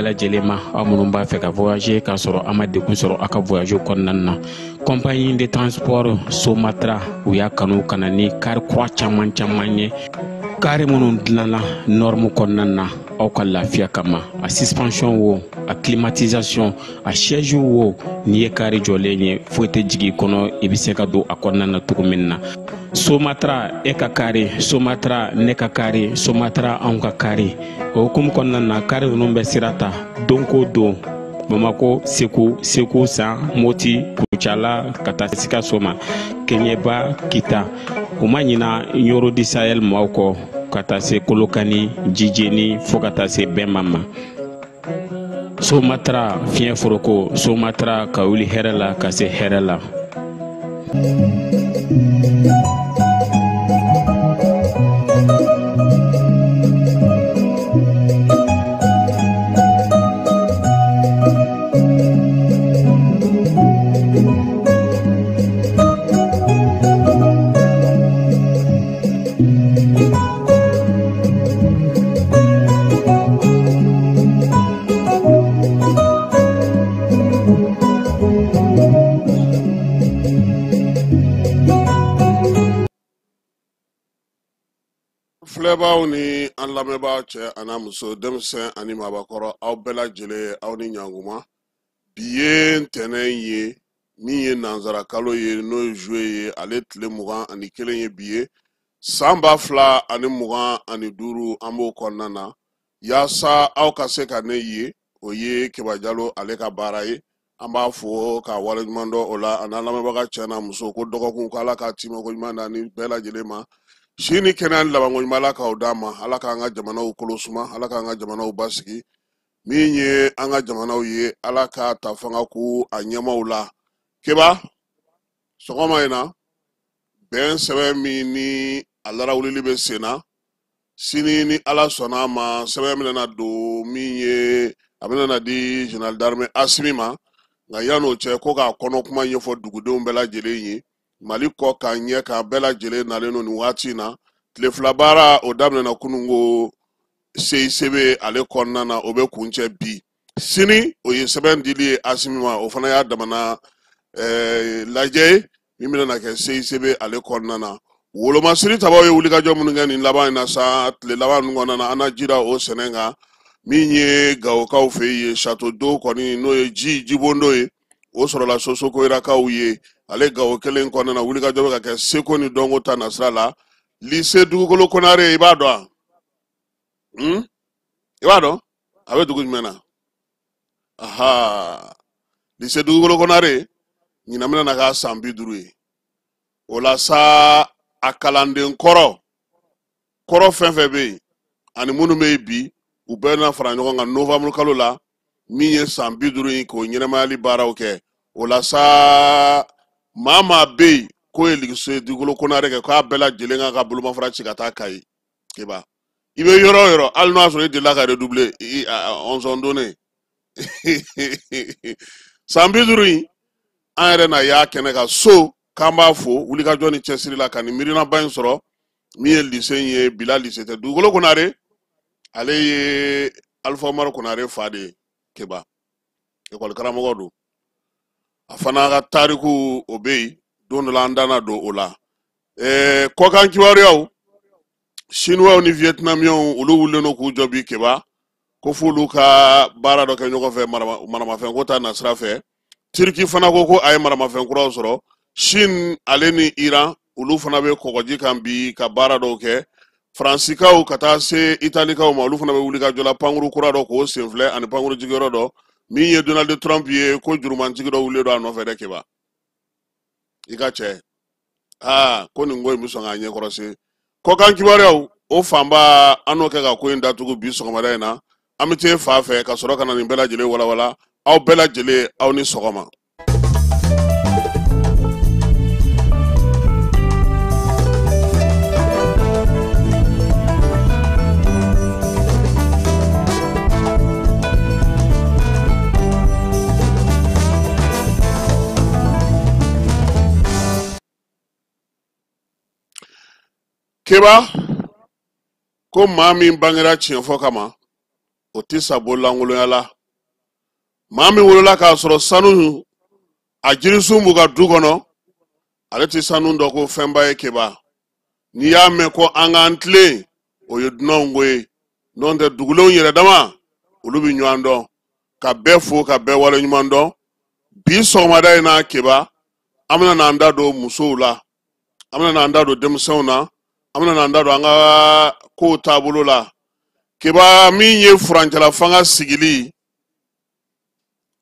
bela jelema amunun b'a fɛ ka voyager k'a sɔrɔ a ma degun sɔrɔ a ka voyage kɔnɔna na. Compagnie de transport Somatra u y'a kanu ka na ni car kura caman ye. Car minnu dilanna norme kɔnɔna na aw ka lafiya kama. A suspension wo, a climatisation, a siège wo, n'i ye car jɔlen ye foyi tɛ jigin kɔnɔ i bɛ se ka don a kɔnɔna na cogo min na. Somatra e ka kari, Somatra ne ka kari, Somatra anw ka kari. O hukumu kɔnɔna na kari ninnu bɛ sira ta don ko don. Bamako, Segu, San, Moti, Kucala, ka taa Sikaso ma, Keɲeba, Kita. U ma ɲina Yoro di Sahel maaw kɔ ka taa se Kolokani, Jijeni fo ka taa se Bɛnba ma. Somatra fiɲɛ foroko, Somatra ka wuli hɛrɛ la ka se hɛrɛ la. Filɛbaaw ni an lamɛnbaaw cɛ ani muso denmisɛn ani maabakɔrɔ aw bɛɛ lajɛlen aw ni ɲankuma bi ye ntɛnɛn ye min ye nansara kalo ye n'o ye juillet ye ale tile 21 ye bi ye san 2025 an b'o kɔnɔna na yaasa aw ka se ka ne ye o ye Keba Jalo ale ka baara ye an b'a fɔ ka waleɲuman dɔn o la ani an lamɛnbaga cɛ n'a muso ko dɔgɔkun ko Ala ka timiko ɲuman da ni bɛɛ lajɛlen ma. Sini kɛnɛ ni labanko ɲuman Ala k'aw d'an ma, Ala k'an ka jamanaw kolo suma, Ala k'an ka jamanaw basigi. Min ye an ka jamanaw ye, Ala k'a ta fanga k'u a ɲɛmaw la. Keba, sɔgɔma in na, bɛn sɛbɛn min ni a larawulili bɛ sen na, sini ni Ala sɔnna ma, sɛbɛn min na don min ye a bɛna di Général d'armée Asimi ma, nka yan'o cɛ ko k'a kɔnɔ kuma ɲɛfɔ dugudenw bɛɛ lajɛlen ye. Mali kɔ ka ɲɛ ka bɛɛ lajɛlen nalen no ni waati na tile fila baara o daminɛna kunungo CICB ale kɔnɔna na o bɛ kuncɛ bi sini o ye sɛbɛn dili ye Asimi ma o fana y'a damana lajɛ min bɛna kɛ CICB ale kɔnɔna na wolomasiri tabaw ye wulikajɔ minnu kɛ nin laban in na sa tile laban ninnu kɔnɔna na an na jira o sɛnɛ kan min ye Gawokaw fɛ ye Château d'eau kɔni n'o ye jibondo ye o sɔrɔla Sosokoyirakaw ye ale Gawo kelen kɔnɔna na wulikajɔ bɛ ka kɛ Seko ni Dɔnko ta nasira la lycée Dugukolo Konare i b'a dɔn i b'a dɔn a bɛ dugu jumɛn na lycée Dugukolo Konare ɲinan bɛna na k'a san 50 ye o la sa a kalanden kɔrɔ fɛn fɛn bɛ yen ani minnu bɛ yen bi u bɛɛ na fara ɲɔgɔn kan novembre kalo la min ye san 50 ye k'o ɲɛnɛmayali baaraw kɛ o la sa maa bɛ yen k'o ye lycée Dugukolo Konare kɛ k'a bɛɛ lajɛlen kan ka bolomafara ci ka taa Kayi Keba i bɛ yɔrɔ o yɔrɔ hali n'o y'a sɔrɔ i delila ka redoubler 11 donné san 50 in an yɛrɛ na y'a kɛnɛ kan so k'an b'a fɔ wulikajɔ ni cɛsiri la ka nin miirinaba in sɔrɔ min ye lycée in ye bila lycée tɛ Dugukolo Konare ale ye Alpha Umaru Konare fa de ye Keba école karamɔgɔ don a fana ka tariku o bɛ yen don dɔ la an danna don o la kɔkan kibaruyaw Chinois ni Vietnamiens olu wulilen don k'u jɔ bi Keba ko f'olu ka baara dɔ kɛ ɲɔgɔn fɛ maramafɛn ko ta nasira fɛ Turki fana ko a ye maramafɛn kuraw sɔrɔ Chine ale ni Iran olu fana bɛ kɔgɔji kan bi ka baara dɔw kɛ Fransikaw ka taa se Italikaw ma olu fana bɛ wuli ka jɔla pankuru kura dɔ k'o senfilɛ ani pankuru jigiyɔrɔ dɔ min ye Donald Trump ye ko jurumantigi dɔ wulilen don a nɔfɛ dɛ Keba i ka cɛ ko nin ko in bɛ sɔn k'a ɲɛkɔrɔse kɔkan kibaruyaw o fanba an n'o kɛ ka ko in datugu bi sɔgɔmada in na an bɛ t'e fa fɛ ka sɔrɔ ka na nin bɛɛ lajɛlen walawala aw bɛɛ lajɛlen aw ni sɔgɔma. Keba ko maa min bangera tiɲɛ fɔ kama o tɛ sa bololankolonya la maa min wolola k'a sɔrɔ sanu a jirisun b'u ka du kɔnɔ ale tɛ sanu dɔ ko fɛnba ye keba n'i y'a mɛn ko an k'an tilen o ye dunanw ko ye n'o tɛ dugulenw yɛrɛ dama olu bɛ ɲɔgɔn dɔn ka bɛɛ fo ka bɛɛ waleɲuman dɔn bi sɔgɔmada in na keba an bɛna n'an da don musow la an bɛna n'an da don denmisɛnw na an bɛna n'an da don an ka kow taabolo la keba min ye furancɛla fanga sigili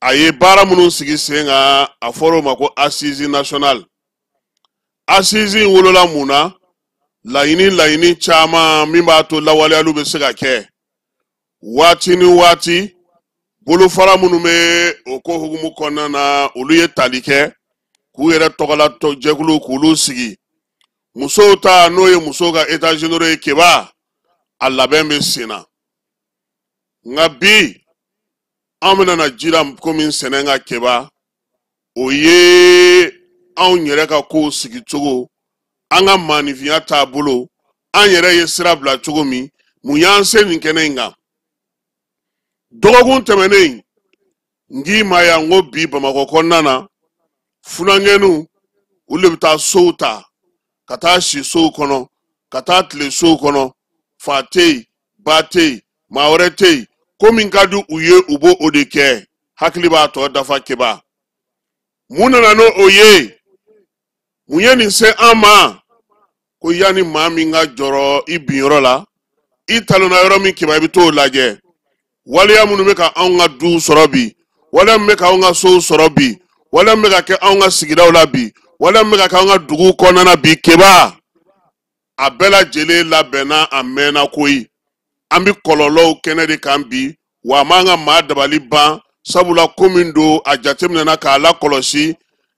a ye baara minnu sigi sen kan a fɔra o ma ko assise nationale assise in wolola mun na laɲini caman min b'a to lawaleyaliw bɛ se ka kɛ waati ni waati bolofara minnu bɛ o ko hukumu kɔnɔna na olu ye tali kɛ k'u yɛrɛ tɔgɔla jɛkulu k'olu sigi musow ta n'o ye musow ka état généraux ye keba a labɛn bɛ sen na nka bi an bɛna jira komi sɛnɛ ka keba o ye anw yɛrɛ ka kow sigi cogo an ka maanifinya taabolo an yɛrɛ ye sira bila cogo min mun y'an se nin kɛnɛ in kan dɔgɔkun tɛmɛnen n k'i ma yan n ko bi bamakɔ kɔnɔna na funangɛnniw olu de bɛ taa sow ta ka taa si sow kɔnɔ ka taa tile sow kɔnɔ fa tɛ yen ba tɛ yen maa wɛrɛ tɛ yen ko min ka di u ye u b'o o de kɛ hakili b'a tɔ dafa keba mun nana n'o ye mun ye nin se an ma ko yanni maa min ka jɔrɔ i binyɔrɔ la i talonna yɔrɔ min keba i bɛ t'o lajɛ waleya minnu bɛ ka anw ka duw sɔrɔ bi waleya min bɛ ka anw ka sow sɔrɔ bi waleya min bɛ ka kɛ anw ka sigidaw la bi waleya min bɛ ka kɛ anw ka duguw kɔnɔna bi keba a bɛɛ lajɛlen labɛnna a mɛnna koyi an bɛ kɔlɔlɔw kɛnɛ de kan bi wa an b'an ka maa dabali ban sabula ko min don a jateminɛna k'a lakɔlɔsi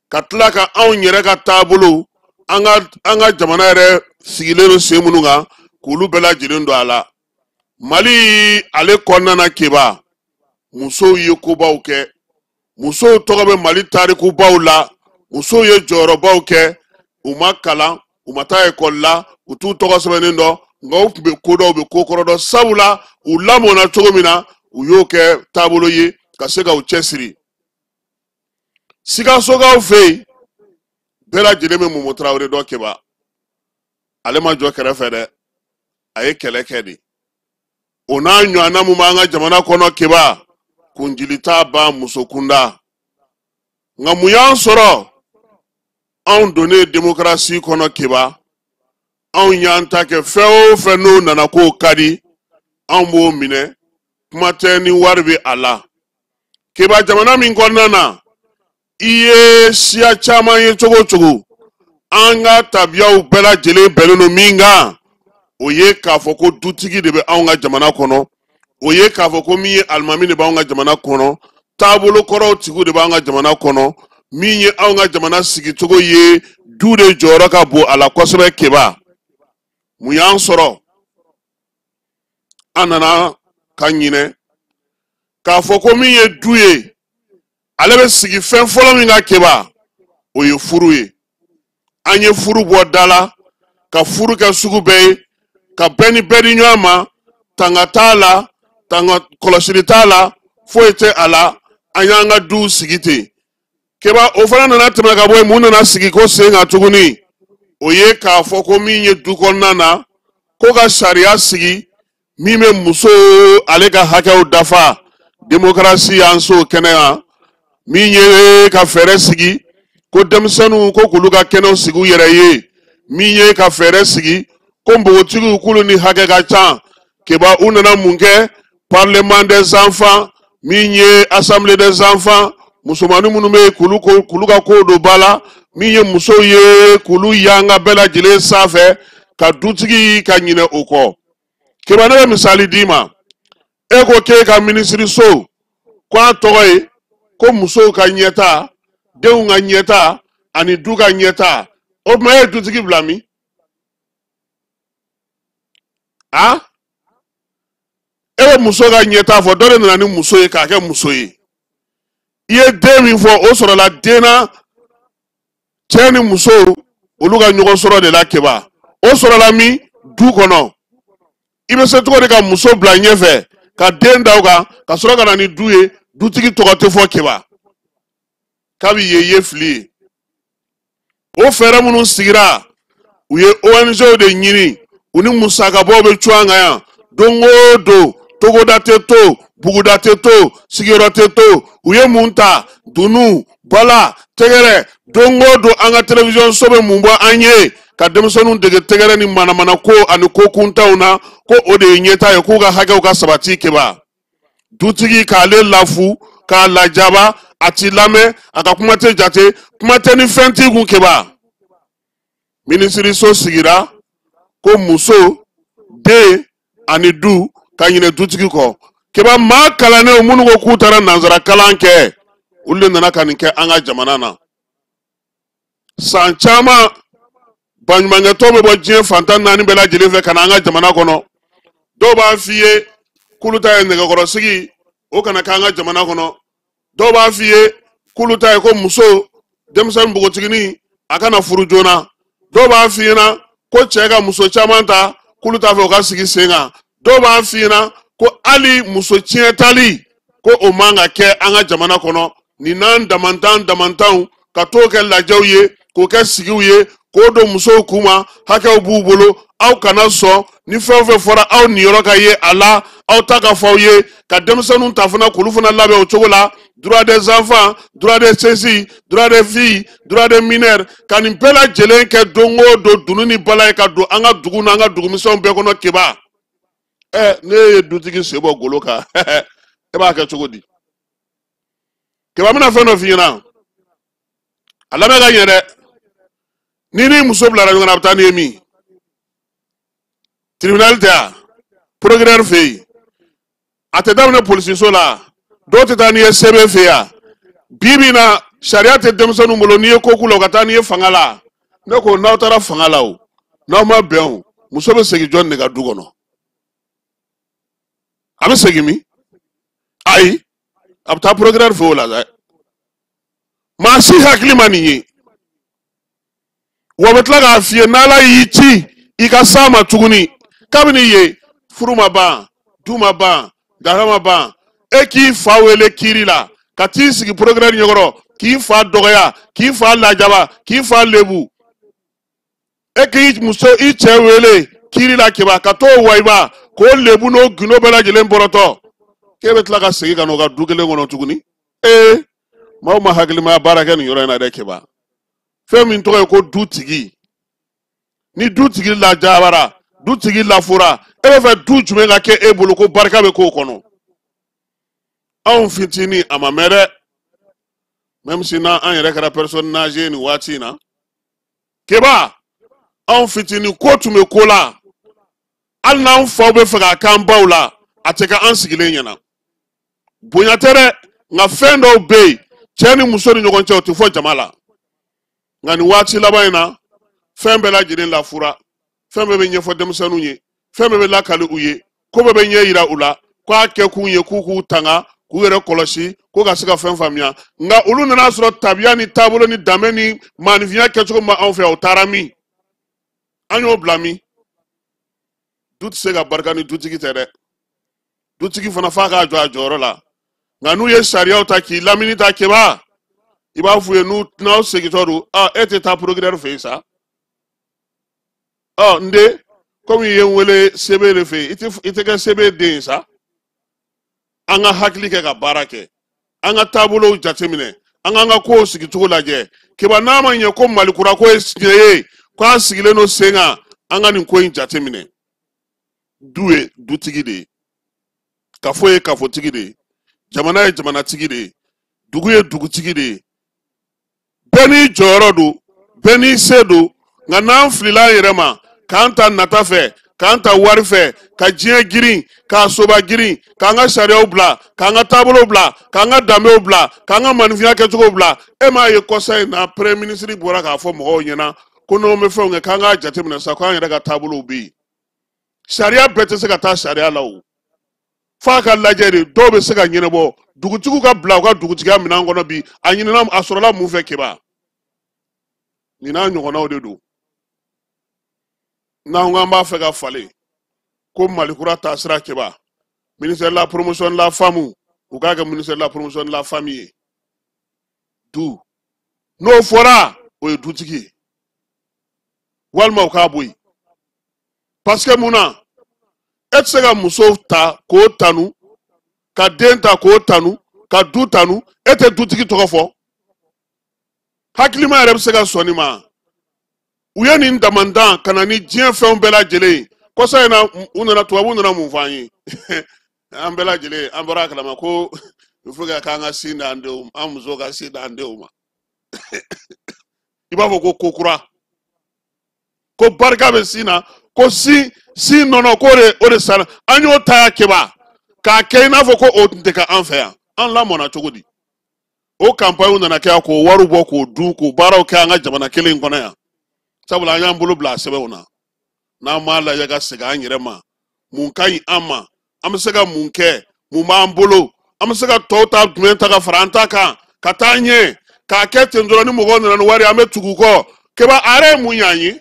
ka tila ka anw yɛrɛ ka taabolo an ka jamana yɛrɛ sigilen don sen minnu kan k'olu bɛɛ lajɛlen don a la mali ale kɔnɔna na keba musow ye kobaw kɛ musow tɔgɔ bɛ mali tarikubaw la musow ye jɔyɔrɔbaw kɛ u ma kalan u ma taa ekɔli la u t'u tɔgɔ sɛbɛnnen dɔn nka u tun bɛ ko dɔw bɛ ko kɔrɔ dɔn sabula u lamɔna cogo min na u y'o kɛ taabolo ye ka se ka u cɛsiri sikasokaw fɛ yen bɛɛ lajɛlen bɛ Momo Tarawele dɔn keba ale ma jɔ kɛrɛfɛ dɛ a ye kɛlɛ kɛ de o n'a ɲɔgɔnna mun b'an ka jamana kɔnɔ keba kunjili t'a ban muso kunda nka mun y'an sɔrɔ anw donnen démocratie kɔnɔ keba anw y'an ta kɛ fɛn o fɛn n'o nana k'o ka di anw b'o minɛ kuma tɛ ni wari bɛ a la keba jamana min kɔnɔna na i ye siya caman ye cogo cogo an ka tabiyaw bɛɛ lajɛlen bɛnnen don min kan o ye k'a fɔ ko dutigi de bɛ anw ka jamana kɔnɔ o ye k'a fɔ ko min ye alimami de b'anw ka jamana kɔnɔ taabolo kɔrɔw tigiw de b'anw ka jamana kɔnɔ min ye anw ka jamana sigicogo ye du de jɔyɔrɔ ka bon a la kosɛbɛ keba mun y'an sɔrɔ an nana ka ɲinɛ k'a fɔ ko min ye du ye ale bɛ sigi fɛn fɔlɔ min ka keba o ye furu ye an ye furu bɔ da la ka furu kɛ sugu bɛɛ ye ka bɛɛ ni bɛɛ di ɲɔgɔn ma tanga t'a la tanga kɔlɔsili t'a la foyi tɛ a la an y'an ka duw sigi ten keba o fana nana tɛmɛ ka bɔ yen mun nana sigi ko sen kan tuguni o ye k'a fɔ ko min ye du kɔnɔna na ko ka sariya sigi min bɛ muso ale ka hakɛw dafa démocratie y'an so kɛnɛ kan min ye ka fɛɛrɛ sigi ko denmisɛnninw ko k'olu ka kɛnɛw sigi u yɛrɛ ye min ye ka fɛɛrɛ sigi ko npogotigiw k'olu ni hakɛ ka ca keba u nana mun kɛ parlement des enfants min ye assemblée des enfants musomanin minnu bɛ k'olu ka kow don ba la min ye musow ye k'olu y'an ka bɛɛ lajɛlen sanfɛ ka dutigi ka ɲinɛ o kɔ keba ne bɛ misali d'i ma e ko k'e ka minisiriso ko an tɔgɔ ye ko musow ka ɲɛta denw ka ɲɛta ani du ka ɲɛta o tuma e ye dutigi bila min a e bɛ muso ka ɲɛta fɔ dɔ de nana ni muso ye k'a kɛ muso ye i ye den min fɔ o sɔrɔla den na cɛ ni muso olu ka ɲɔgɔn sɔrɔ de la keba o sɔrɔla min du kɔnɔ i bɛ se cogo di ka muso bila ɲɛfɛ ka den da o kan ka sɔrɔ ka na ni du ye dutigi tɔgɔ tɛ fɔ keba kabi ye fili o fɛɛrɛ minnu sigira u ye ONG de ɲini u ni musakabɔw bɛ cu an kan yan don o don togoda tɛ to buguda tɛ to sigiyɔrɔ tɛ to u ye mun ta dunu bala tɛgɛrɛ don o don an ka télévision so bɛ mun bɔ an ye ka denmisɛnninw dege tɛgɛrɛ ni manamana ko ani ko kuntaw na ko o de ye ɲɛta ye k'u ka hakɛw ka sabati keba dutigi k'ale lafu k'a lajaba a ti lamɛn a ka kuma tɛ jate kuma tɛ ni fɛn t'i kun keba minisiriso sigira ko muso den ani du ka ɲinɛ dutigi kɔ keba maa kalannenw minnu ko k'u taara nanzara kalan kɛ olu de nana ka nin kɛ an ka jamana na san caman baɲumankɛtɔn bɛ bɔ diɲɛ fantan naani bɛɛ lajɛlen fɛ ka na an ka jamana kɔnɔ dɔw b'a f'i ye k'olu ta ye nɛgɛkɔrɔsigi o kana k'an ka jamana kɔnɔ dɔw b'a f'i ye k'olu ta ye ko muso denmisɛnnin npogotiginin a kana furu joona dɔw b'a f'i ɲɛna ko cɛ ka muso caman ta k'olu t'a fɛ o ka sigi sen kan dɔw b'a f'i ɲɛna ko hali muso tiɲɛ tali ko o man ka kɛ an ka jamana kɔnɔ nin n'an damantanw ka t'o kɛ lajɛw ye k'o kɛ sigiw ye k'o don musow kun ma hakɛw b'u bolo aw kana sɔn ni fɛn o fɛn fɔra aw niyɔrɔ ka ye a la aw ta ka fɔ aw ye ka denmisɛnninw ta fana k'olu fana labɛn o cogo la droit des enfants droit des saisies droit des filles droit des mineurs ka nin bɛɛ lajɛlen kɛ don o don dunu ni bala ye ka don an ka dugu n'an ka dugumisɛnw bɛɛ kɔnɔ keba ne ye dutigi sen bɔ golo kan e b'a kɛ cogo di keba bɛna fɛn dɔ f'i ɲɛna a lamɛn ka ɲɛ dɛ ni muso bilara ɲɔgɔn na a bɛ taa ni ye min tribunal tɛ yan procureur fɛ yen a tɛ daminɛ polisiso la dɔw tɛ taa n'i ye sɛbɛn fɛ yan bi bi in na sariya tɛ denmisɛnninw bolo n'i ye ko k'u la u ka taa n'i ye fanga la ne ko n'aw taara fanga la o n'aw ma bɛn o muso bɛ segin jɔn de ka du kɔnɔ a bɛ segin min ayi a bɛ taa procureur fɛ o la dɛ maa si hakili ma nin ye wa bɛ tila k'a f'i ye n'ala y'i ci i ka s'a ma tuguni kabini ye furu ma ban du ma ban dara ma ban e k'i fa wele kiiri la ka t'i sigi procureur ɲɛkɔrɔ k'i fa dɔgɔya k'i fa lajaba k'i fa lebu e k'i muso i cɛ wele kiiri la keba ka t'o wayiba k'o lebu n'o gindo bɛɛ lajɛlen bɔrɔtɔ k'e bɛ tila ka segin ka n'o ka du kelen kɔnɔ tuguni maaw ma hakilimaya baara kɛ nin yɔrɔ in na dɛ keba fɛn min tɔgɔ ye ko dutigi ni dutigi lajabara dutigi lafura e bɛ fɛ du jumɛn ka kɛ e bolo ko barika bɛ k'o kɔnɔ anw fitinin a ma mɛn dɛ même si n'an yɛrɛ kɛra personne âgée nin waati in na keba anw fitinin ko tun bɛ ko la hali n'an faw bɛ fɛ k'a k'an baw la a tɛ kɛ an sigilen ɲɛna bonya tɛ dɛ nka fɛn dɔw bɛ yen cɛ ni muso ni ɲɔgɔn cɛ o tɛ fɔ jama la nka nin waati laban in na fɛn bɛɛ lajɛlen lafura fɛn bɛɛ bɛ ɲɛfɔ denmisɛnninw ye fɛn bɛɛ bɛ lakali u ye ko bɛɛ bɛ ɲɛ yira u la k'a kɛ kun ye k'u k'u tanga k'u yɛrɛ kɔlɔsi ko ka se ka fɛn faamuya nka olu nana sɔrɔ tabiya ni taabolo ni danbe ni maanifinya kɛcogo ma anw fɛ o taara min an y'o bila min du tɛ se ka barika ni dutigi tɛ dɛ dutigi fana f'a k'a jɔ a jɔyɔrɔ la nka n'u ye sariyaw ta k'i lamini ta keba i b'a f'u ye n'aw segintɔ don e tɛ taa procureur fɛ yen sa n den komi i ye n wele sebe de fɛ yen i tɛ kɛ sebe den ye sa an ka hakili kɛ ka baara kɛ an ka taabolow jateminɛ an k'an ka kow sigicogo lajɛ keba n'a ma ɲɛ ko malikura ko ye tiɲɛ ye ko an sigilen don sen kan an ka nin ko in jateminɛ du ye dutigi de ye kafo ye kafotigi de ye jamana ye jamanatigi de ye dugu ye dugutigi de ye bɛɛ n'i jɔyɔrɔ don bɛɛ n'i se don nka n'an filila an yɛrɛ ma k'an ta nata fɛ k'an ta wari fɛ ka diɲɛ girin k'a soba girin k'an ka sariyaw bila k'an ka taabolow bila k'an ka danbew bila k'an ka maanifinya kɛcogow bila e m'a ye kɔsa in na premier ministre bɔra k'a fɔ mɔgɔw ɲɛna ko n'anw bɛ fɛnw kɛ k'an k'a jateminɛ sa k'an yɛrɛ ka taabolow bɛ yen sariya bɛɛ tɛ se ka taa sariya la o f'a ka lajɛ de dɔw bɛ se ka ɲɛnabɔ dugutigiw ka bila u ka dugutigiya minɛn kɔnɔ bi a ɲinina a sɔrɔla mun fɛ keba nin n'a ɲɔgɔnnaw de don n'an k'an b'a fɛ ka falen ko malikura taasira keba ministère de la promotion de la femme u k'a kɛ ministère de la promotion de la famille ye du n'o fɔra o ye dutigi ye walima u k'a bɔ yen parce que mun na e tɛ se ka muso ta k'o tanu ka den ta k'o tanu ka du tanu e tɛ dutigi tɔgɔ fɔ hakilima yɛrɛ bɛ se ka sɔn nin ma u ye nin damandan ka na ni diɲɛ fɛnw bɛɛ lajɛlen ye kɔsa in na u nana tubabu nana mun fɔ an ye an bɛɛ lajɛlen an bɔra a kalama ko il faut que k'an ka sin d'an denw ma an musow ka sin d'an denw ma i b'a fɔ ko kokura ko barika bɛ sin na ko sin nɔnɔ ko o de sanna an y'o ta y'a kɛba k'a kɛ i n'a fɔ ko o tun tɛ kɛ an fɛ yan an lamɔna cogo di o campagne nana kɛ k'o wariw bɔ k'o dun k'o baaraw kɛ an ka jamana kelen in kɔnɔ yan sabula an y'an bolo bila a sɛbɛnw na n'an m'a lajɛ ka segin an yɛrɛ ma mun ka ɲi an ma an bɛ se ka mun kɛ mun b'an bolo an bɛ se ka tɔw ta jumɛn ta ka fara an ta kan ka taa ɲɛ k'a kɛ ten dɔrɔn ni mɔgɔw nana ni wari an bɛ tugu kɔ kɛba a yɛrɛ ye mun y'an ye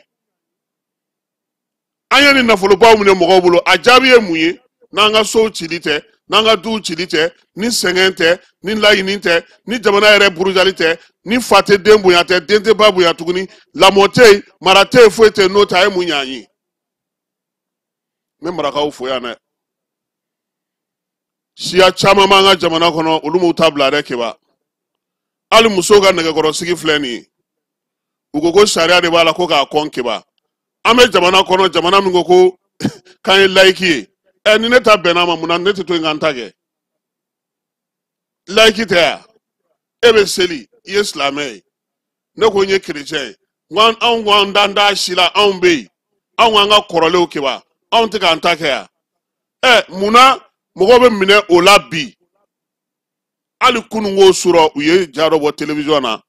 an ye nin nafolobaw minɛ mɔgɔw bolo a jaabi ye mun ye n'an ka sow cili tɛ n'an ka duw cili tɛ ni sɛgɛn tɛ ni laɲini tɛ ni jamana yɛrɛ burujali tɛ ni fa tɛ den bonya tɛ den tɛ ba bonya tuguni lamɔ tɛ yen mara tɛ yen foyi tɛ yen n'o tɛ a ye mun y'an ye n bɛ marakaw fo yan dɛ siya caman b'an ka jamana kɔnɔ olu m'u ta bila dɛ kɛba hali musow ka nɛgɛkɔrɔsigi filɛ nin ye u ko ko sariya de b'a la ko k'a kɔn kɛba an bɛ jamana kɔnɔ jamana min ko k'an ye layiki ye ni ne ta bɛnna ma mun na ne tɛ to yen k'an ta kɛ layiki tɛ yan e bɛ seli i ye silamɛ ye ne ko n ye kerecɛn ye anw ko an dan da si la anw bɛ yen anw k'an ka kɔrɔlenw kɛba anw tɛ k'an ta kɛ yan mun na mɔgɔw bɛ minɛ o la bi hali kununko sɔrɔ u ye ja dɔ bɔ télévision na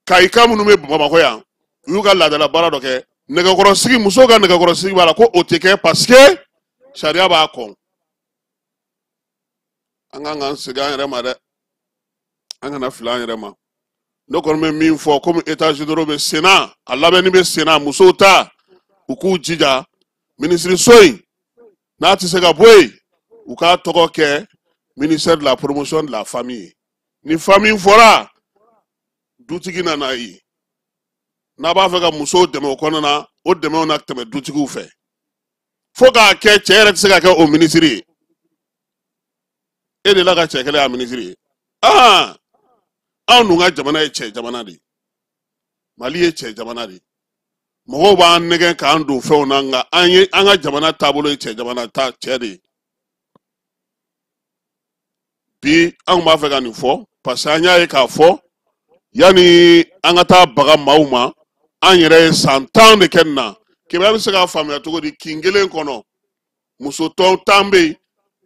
kayika minnu bɛ bamakɔ yan u y'u ka laadala baara dɔ kɛ nɛgɛkɔrɔsigi musow ka nɛgɛkɔrɔsigi b'a la ko o tɛ kɛ parce que sariya b'a kɔn an kan k'an segin an yɛrɛ ma dɛ an kana fili an yɛrɛ ma ne kɔni bɛ min fɔ komi état généraux bɛ senna a labɛnni bɛ senna musow ta u k'u jija minisiriso in n'a tɛ se ka bɔ yen u k'a tɔgɔ kɛ ministère de la promotion de la famille ni famille fɔra dutigi nana ye n'a b'a fɛ ka musow dɛmɛ o kɔnɔna na o dɛmɛw na tɛmɛ dutigiw fɛ fo k'a kɛ cɛ yɛrɛ tɛ se ka kɛ o minisiri ye e de la ka cɛ kelen y'a minisiri ye anw dun ka jamana ye cɛ jamana de ye mali ye cɛ jamana de ye mɔgɔw b'an nɛgɛn k'an don fɛnw na nka an ka jamana taabolo ye cɛ jamana ta cɛ de ye bi anw b'a fɛ ka nin fɔ parce que an y'a ye k'a fɔ yanni an ka taa baga maaw ma an yɛrɛ ye san 10 de kɛ nin na kɛmɛ bɛ se k'a faamuya cogo di kin kelen kɔnɔ muso tɔw 10 bɛ yen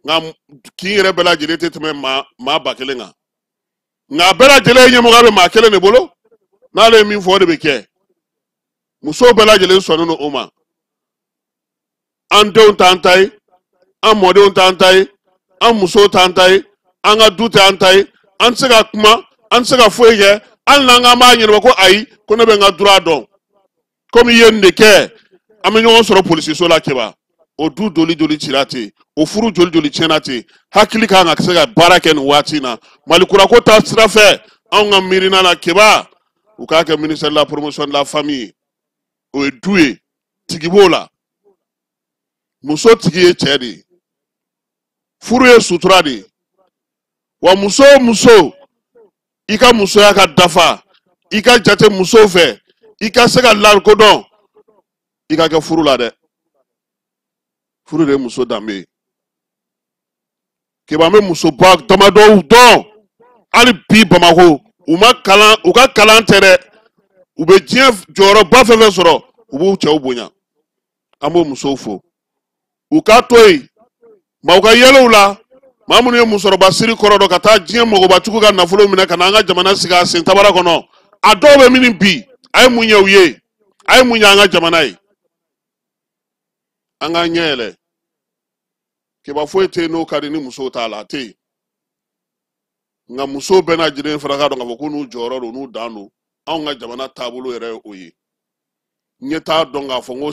nka kin yɛrɛ bɛɛ lajɛlen tɛ tɛmɛ maa 1000 kan nka a bɛɛ lajɛlen ɲɛmɔgɔ bɛ maa 1 de bolo n'ale ye min fɔ o de bɛ kɛ musow bɛɛ lajɛlen sɔnnen don o ma an denw t'an ta ye an mɔdenw t'an ta ye an musow t'an ta ye an ka du tɛ an ta ye an tɛ se ka kuma an tɛ se ka foyi kɛ hali n'an k'an b'a ɲɛnabɔ ko ayi ko ne bɛ n ka dura dɔn komi i ye nin de kɛ an bɛ ɲɔgɔn sɔrɔ polisiso la kɛba o du joli joli cira ten o furu joli joli tiɲɛna ten hakili kan ka se ka baara kɛ nin waati in na malikurako ta sira fɛ anw ka miirina la kɛba u k'a kɛ ministère de la promotion de la famille o ye du ye tigi b'o la muso tigi ye cɛ de ye furu ye sutura de ye wa muso o muso i ka musoya ka dafa i ka jate musow fɛ i ka se ka lakodɔn i ka kɛ furu la dɛ furu de ye muso danbe ye kɛba an bɛ musoba damadɔw dɔn hali bi bamakɔ u ka kalan tɛ dɛ u bɛ diɲɛ jɔyɔrɔba fɛn fɛn sɔrɔ u b'u cɛw bonya an b'o musow fo u k'a to yen maa u ka yɛlɛw la maa minnu ye musokɔrɔba siri kɔrɔ dɔn ka taa diɲɛ mɔgɔbatigiw ka nafolo minɛ ka na an ka jamana sigi a sen tabara kɔnɔ a dɔw bɛ min bi a ye mun ɲɛ u ye a ye mun ɲɛ an ka jamana ye an k'an ɲɛ yɛlɛ kɛba foyi tɛ yen n'o ka di ni musow t'a la a tɛ yen nka musow bɛɛ lajɛlen fana k'a dɔn k'a fɔ ko n'u jɔyɔrɔ don n'u dan don anw ka jamana taabolo yɛrɛ ye o ye ɲɛ t'a dɔn k'a fɔ ko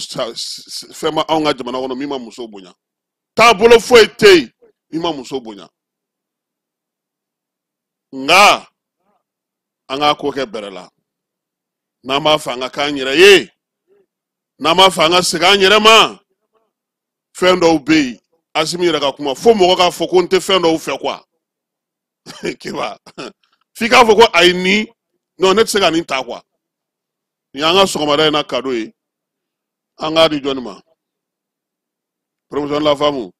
fɛn ma anw ka jamana kɔnɔ min ma muso bonya taabolo foyi tɛ yen min ma muso bonya nga an ka ko kɛ bɛrɛ la n'an b'a fɛ an ka k'an yɛrɛ ye n'an b'a fɛ an ka segin an yɛrɛ ma fɛn dɔw bɛ yen Asimi yɛrɛ ka kuma fo mɔgɔ k'a fɔ ko n tɛ fɛn dɔw fɛ quoi kiba f'i k'a fɔ ko ayi ni non ne tɛ se ka nin ta quoi nin y'an ka sɔgɔmada in na cadeau ye an k'a di jɔnni ma promotion la femme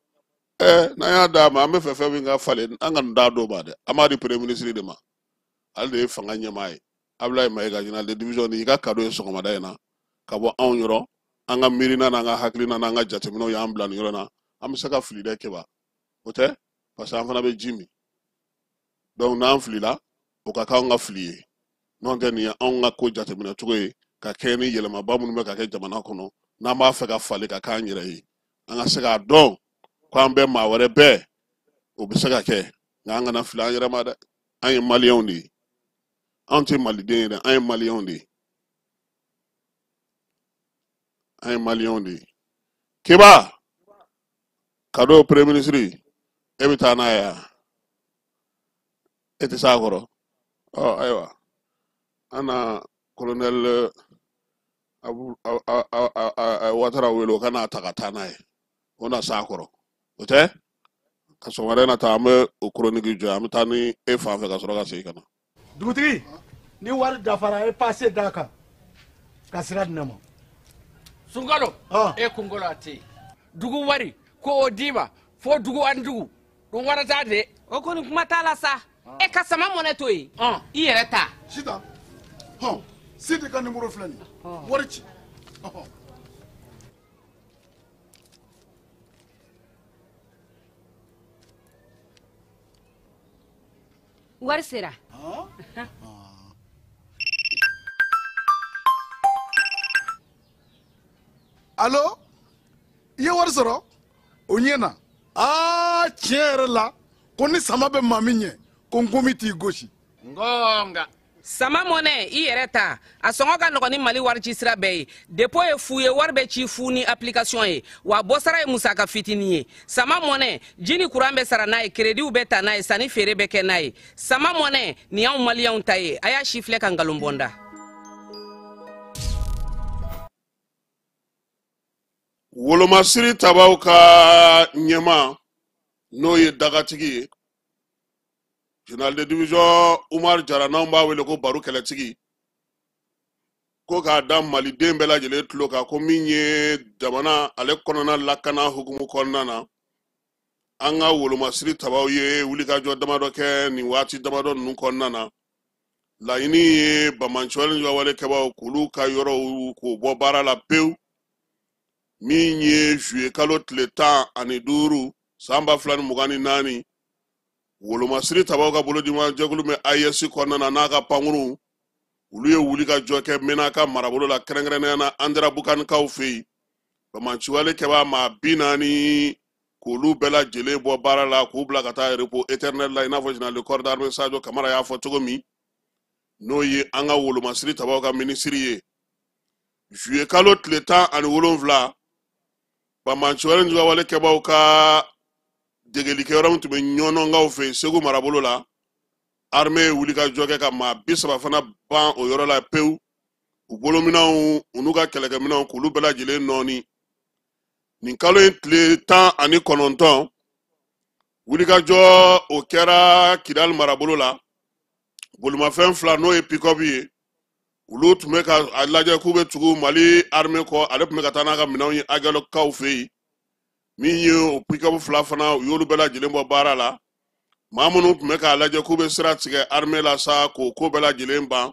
n'an y'a d'a ma an bɛ fɛ fɛn min ka falen an ka nin d'a dɔw ma dɛ an b'a di premier ministre de ma ale de ye fanga ɲɛmaa ye Ablaye Mayiga général de division ni i ka cadeau ye sɔgɔmada in na ka bɔ anw yɔrɔ an ka miirina n'an ka hakilina n'an ka jateminɛw y'an bila nin yɔrɔ na an bɛ se ka fili dɛ Keba o tɛ parce que an fana bɛ ji min donc n'an filila o ka k'anw ka fili ye n'o tɛ nin ye anw ka ko jateminɛ cogo ye ka kɛ ni yɛlɛmaba minnu bɛ ka kɛ jamana kɔnɔ n'an b'a fɛ ka falen ka k'an yɛrɛ ye an ka se k'a dɔn ko an bɛ maa wɛrɛ bɛɛ o bɛ se ka kɛ nka an kana fili an yɛrɛ ma dɛ an ye maliyɛnw de ye anw tɛ maliden ye dɛ an ye maliyɛnw de ye an ye maliyɛnw de ye Keba cadeau premier ministre e bɛ taa n'a ye yan e tɛ s'a kɔrɔ ayiwa an na colonel Watara wele o ka n'a ta ka taa n'a ye o na s'a kɔrɔ o tɛ ka sɔn wɛrɛ na taa an bɛ o chronique jɔ an bɛ taa ni e fan fɛ ka sɔrɔ ka segin ka na dugutigi ni wari dafara e passe d'a kan ka sira di ne ma Sunkalo e kunkolo a tɛ yen dugu wari ko o d'i ma fo dugu ani dugu dun wari t'a de o kɔni kuma t'a la sa e ka sama mɔnɛ to yen i yɛrɛ ta Sita Sidi ka numéro filɛ nin wari ci wari sera allo i ye wari sɔrɔ o ɲɛna tiɲɛ yɛrɛ la ko ni sama bɛ maa min ɲɛ ko nkomi t'i gosi ngonga sama mɔnɛ i yɛrɛ ta a sɔngɔ ka nɔgɔn ni mali wari ci sira bɛɛ ye depo ye fu ye wari bɛ ci fu ni application ye wa bɔsara ye musaka fitinin ye sama mɔnɛ ji ni kuran bɛ sara n'a ye krediw bɛ ta n'a ye sanni feere bɛ kɛ n'a ye sama mɔnɛ nin y'anw maliyɛnw ta ye a y'a si filɛ ka nkalon bɔnda wolomasiri tabaw ka ɲɛma n'o ye dagatigi ye général de division Umar Jara n'anw b'a wele ko baro kɛlɛtigi ko k'a da maliden bɛɛ lajɛlen tulo kan ko min ye jamana ale kɔnɔna lakana hukumu kɔnɔna na an ka wolomasiri tabaw ye wulikajɔ damadɔ kɛ nin waati damadɔ ninnu kɔnɔna na laɲini ye bamanciwale wawalekɛbaw k'olu ka yɔrɔw k'o bɔ baara la pewu min ye juillet kalo tile 15 san 2024 wolomasiri tabaw ka bolodima jɛkulu bɛ AES kɔnɔna n'a ka pankuru olu ye wuli ka jɔ kɛ Menaka marabolo la kɛrɛnkɛrɛnnenya na Andra Bukanikaw fɛ yen bamanciwale kɛbaa maa 40 k'olu bɛɛ lajɛlen bɔ baara la k'u bila ka taa repos éternel la i n'a fɔ général de corps d'armée Sadio Kamara y'a fɔ cogo min n'o ye an ka wolomasiri tabaw ka minisiri ye juillet kalo tile 17 bamanciwale wawalekɛbaw ka degelikɛ yɔrɔ min tun bɛ ɲɔnɔnkaw fɛ Segu marabolo la armée ye wuli ka jɔ kɛ ka maa 30 fana ban o yɔrɔ la pewu u bolominɛnw u n'u ka kɛlɛkɛminɛnw k'olu bɛɛ lajɛlen nɔɔni nin kalo in tile 19 wulikajɔ o kɛra Kidal marabolo la bolimafɛn 2 n'o ye pick-up ye olu tun bɛ ka a lajɛ k'u bɛ tugu Mali armée kɔ ale tun bɛ ka taa n'a ka minɛnw ye Agɛlɛkaw fɛ yen min ye o pick-up 2 fana u y'olu bɛɛ lajɛlen bɔ baara la maa minnu tun bɛ k'a lajɛ k'u bɛ sira tigɛ armée la sa k'o ko bɛɛ lajɛlen ban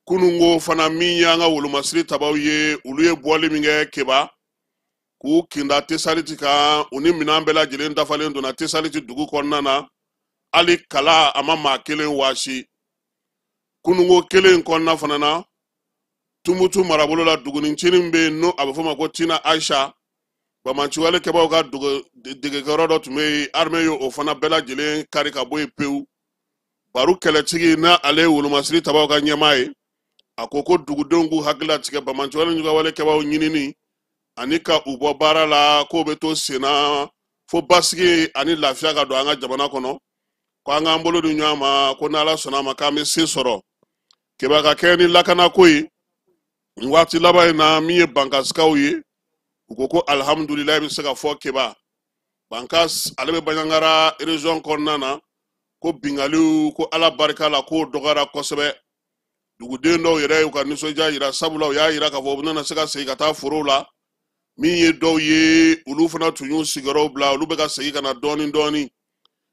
kunungo fana min ye an ka wolomasiri tabaw ye olu ye bɔli min kɛ Keba k'u kinda Tesaliti kan u ni minɛn bɛɛ lajɛlen dafalen donna Tesaliti dugu kɔnɔna na hali kala a ma maa kelen waasi kunungo kelen kɔnɔna fana na Tumutu marabolo la dugunicinin min bɛ yen n'o a bɛ fɔ o ma ko Tina Aisha bamanciwale kɛbaw ka degekɛyɔrɔ dɔ tun bɛ yen armée ye o fana bɛɛ lajɛlen kari ka bɔ yen pewu baro kɛlɛtigi n'a ale ye wolomasiri tabaw ka ɲɛmaa ye a ko ko dugudenw k'u hakili latigɛ bamanciwale wawalekɛbaw ɲinini ani ka u bɔ baara la k'o bɛ to sen na fo basigi ani lafiya ka don an ka jamana kɔnɔ ko an k'an bolo di ɲɔgɔn ma ko n'ala sɔnna a ma k'an bɛ se sɔrɔ keba ka kɛ ni lakana ko ye nin waati laban in na min ye bankasikaw ye u ko ko alihamudulilayi bɛ se ka fɔ keba bankas ale bɛ baɲangara région kɔnɔna na ko bingaliw ko ala barika la ko dɔgɔyara kosɛbɛ duguden dɔw yɛrɛ y'u ka nisɔndiya yira sabula u y'a yira k'a fɔ u bɛna se ka segin ka taa forow la min ye dɔw ye olu fana tun y'u sigiyɔrɔw bila olu bɛ ka segin ka na dɔɔni dɔɔni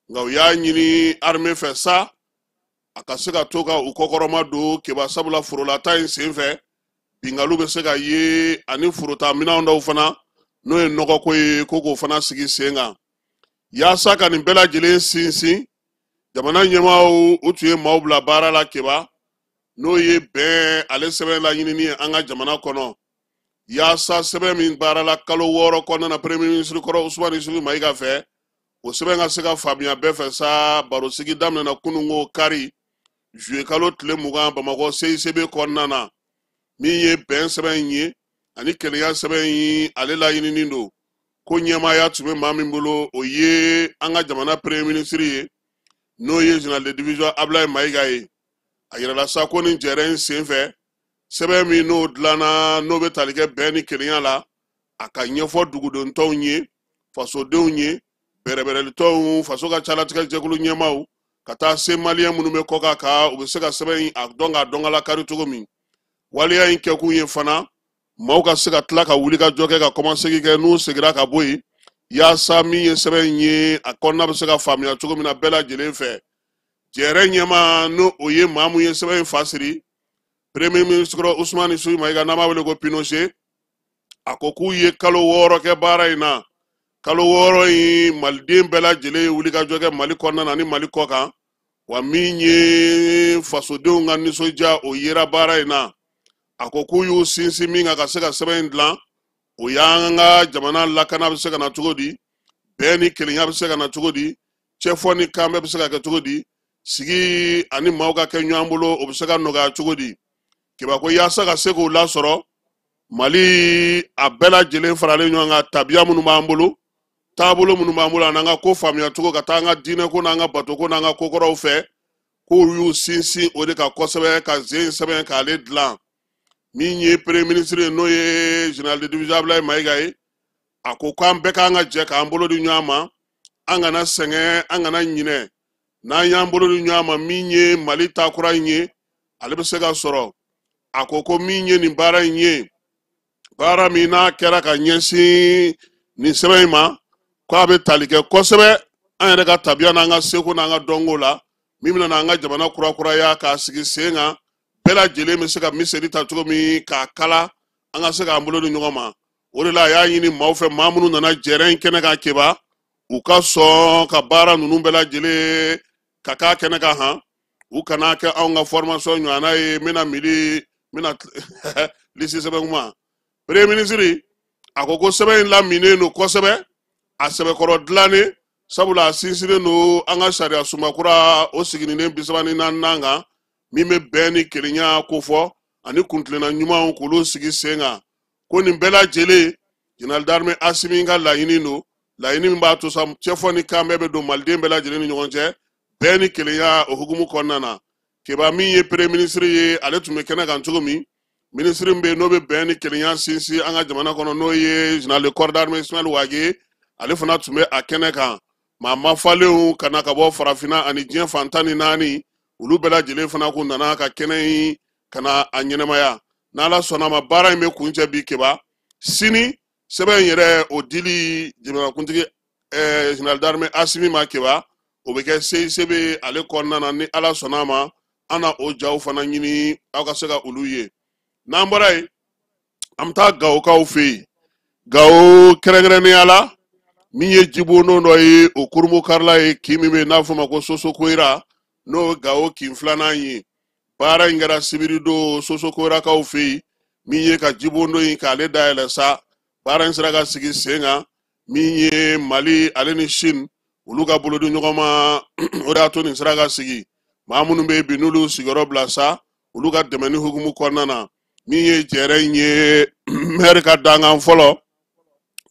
nka u y'a ɲini armée fɛ sa a ka se ka to ka u kɔkɔrɔma don keba sabula forolata in sen fɛ bingaliw bɛ se ka ye ani forota minɛn dɔw fana n'o ye nɔgɔko ye ko k'o fana sigi sen kan yaasa ka nin bɛɛ lajɛlen sinsin jamana ɲɛmaaw u tun ye maaw bila baara la keba n'o ye bɛn ale sɛbɛn laɲinini ye an ka jamana kɔnɔ yaasa sɛbɛn min baara la kalo 6 kɔnɔna na premier ministre kɔrɔ Usumani Isufu Mayiga fɛ o sɛbɛn ka se ka faamuya bɛɛ fɛ sa barosigi daminɛna kunungo kari juillet kalo tile 20 Bamakɔ CICB kɔnɔna na min ye bɛn sɛbɛn ye ani kelenya sɛbɛn ye ale laɲinini don ko ɲɛmaaya tun bɛ maa min bolo o ye an ka jamana premier ministre ye n'o ye général de division Ablaye Mayiga ye a yirala sa ko nin jɛrɛ in sen fɛ sɛbɛn min n'o dilanna n'o bɛ tali kɛ bɛn ni kelenya la a ka ɲɛfɔ dugudentɔw ye fasodenw ye bɛrɛbɛrɛlitɔw faso ka calatigɛ jɛkulu ɲɛmaaw ka taa se maliyɛn minnu bɛ kɔkan kan u bɛ se ka sɛbɛn in a dɔn k'a dɔn ka lakari cogo min waleya in kɛkun ye fana maaw ka se ka tila ka wuli ka jɔ kɛ ka kɔmasegi kɛ n'u segira ka bɔ yen yaasa min ye sɛbɛn in ye a kɔnɔna bɛ se ka faamuya cogo min na bɛɛ lajɛlen fɛ jɛrɛ ɲɛma n'o o ye maa mun ye sɛbɛn in fa siri premier ministre Usumani Isufu Mayiga n'an b'a wele ko Pinochet a ko k'u ye kalo 6 kɛ baara in na kalo 6 in maliden bɛɛ lajɛlen ye wuli ka jɔ kɛ Mali kɔnɔna na ni Mali kɔ kan wa min ye fasodenw ka nisɔndiya o yera baara in na a ko k'u y'u sinsin min kan ka se ka sɛbɛn in dilan o y'an ka jamana lakana bɛ se ka na cogo di bɛn ni kelenya bɛ se ka na cogo di cɛfɔ ni kan bɛɛ bɛ se ka kɛ cogo di sigi ani maaw ka kɛ ɲɔgɔn bolo o bɛ se ka nɔgɔya cogo di keba ko yaasa ka se k'o lasɔrɔ Mali a bɛɛ lajɛlen faralen ɲɔgɔn kan tabiya minnu b'an bolo taabolo minnu b'an bolo an'an ka ko faamuya cogo ka taa an ka diinɛ ko n'an ka bato ko n'an ka kokɔrɔw fɛ k'u y'u sinsin o de ka kosɛbɛ ka zen sɛbɛn k'ale dilan min ye premier ministre ye n'o ye général de division Ablaye Mayiga ye a ko k'an bɛɛ k'an ka jɛ k'an bolo di ɲɔgɔn ma an kana sɛgɛn an kana ɲinɛ n'an y'an bolo di ɲɔgɔn ma min ye Mali taakura in ye ale bɛ se ka sɔrɔ a ko min ye nin baara in ye baara min n'a kɛra ka ɲɛsin nin sɛbɛn in ma k'a bɛ tali kɛ kosɛbɛ an yɛrɛ ka tabiya n'an ka seko n'an ka dɔnko la min bɛna n'an ka jamana kurakuraya k'a sigi sen kan bɛɛ lajɛlen bɛ se ka miseli ta cogo min k'a kala an ka se k'an bolo di ɲɔgɔn ma o de la a y'a ɲini maaw fɛ maa minnu nana jɛrɛ in kɛnɛ kan keba u ka sɔn ka baara ninnu bɛɛ lajɛlen ka k'a kɛnɛ kan han u kana kɛ anw ka formation ɲɔgɔnna ye n bɛna lisi sɛbɛn kuma premier ministre a ko sɛbɛn in laminen don kosɛbɛ a sɛbɛkɔrɔ dilannen sabula a sinsinnen don an ka sariya sumakura o sigilen 34 kan min bɛ bɛn ni kelenya ko fɔ ani kuntilenna ɲumanw k'olu sigi sen kan ko nin bɛɛ lajɛlen général d'armée Asimi ka laɲini don laɲini min b'a to sa cɛfɔ ni kan bɛɛ bɛ don maliden bɛɛ lajɛlen ni ɲɔgɔn cɛ bɛn ni kelenya o hukumu kɔnɔna na keba min ye premier ministre ye ale tun bɛ kɛnɛ kan cogo min ministre min bɛ yen n'o bɛ bɛn ni kelenya sinsin an ka jamana kɔnɔ n'o ye général de corps d'armée Ismaël Wage ale fana tun bɛ a kɛnɛ kan maa mafalenw kana ka bɔ farafinna ani diɲɛ fan 14 olu bɛɛ lajɛlen fana kun nana ka kɛnɛ in kana a ɲɛnɛmaya n'ala sɔnna ma baara in bɛ kuncɛ bi keba sini sɛbɛn in yɛrɛ o dili jamanakuntigi général d'armée Asimi ma keba o bɛ kɛ CICB ale kɔnɔna na ni ala sɔnna ma an na o jaw fana ɲini aw ka se ka olu ye n'an bɔra yen an bɛ taa Gawokaw fɛ yen Gawo kɛrɛnkɛrɛnnenya la min ye jibondon dɔ ye o kurumu karila ye kin min bɛ n'a fɔ ma ko Sosokoyira n'o Gawo kin 2nan ye baara in kɛra sibiri don Sosokoyirakaw fɛ yen min ye ka jibondon in k'ale dayɛlɛ sa baara in sera ka sigi sen kan min ye Mali ale ni Chine olu ka bolodi ɲɔgɔn ma o de y'a to nin sera ka sigi maa minnu bɛ yen bi n'olu sigiyɔrɔ bila sa olu ka dɛmɛ ni hukumu kɔnɔna na min ye jɛrɛ in ye maire ka dankan fɔlɔ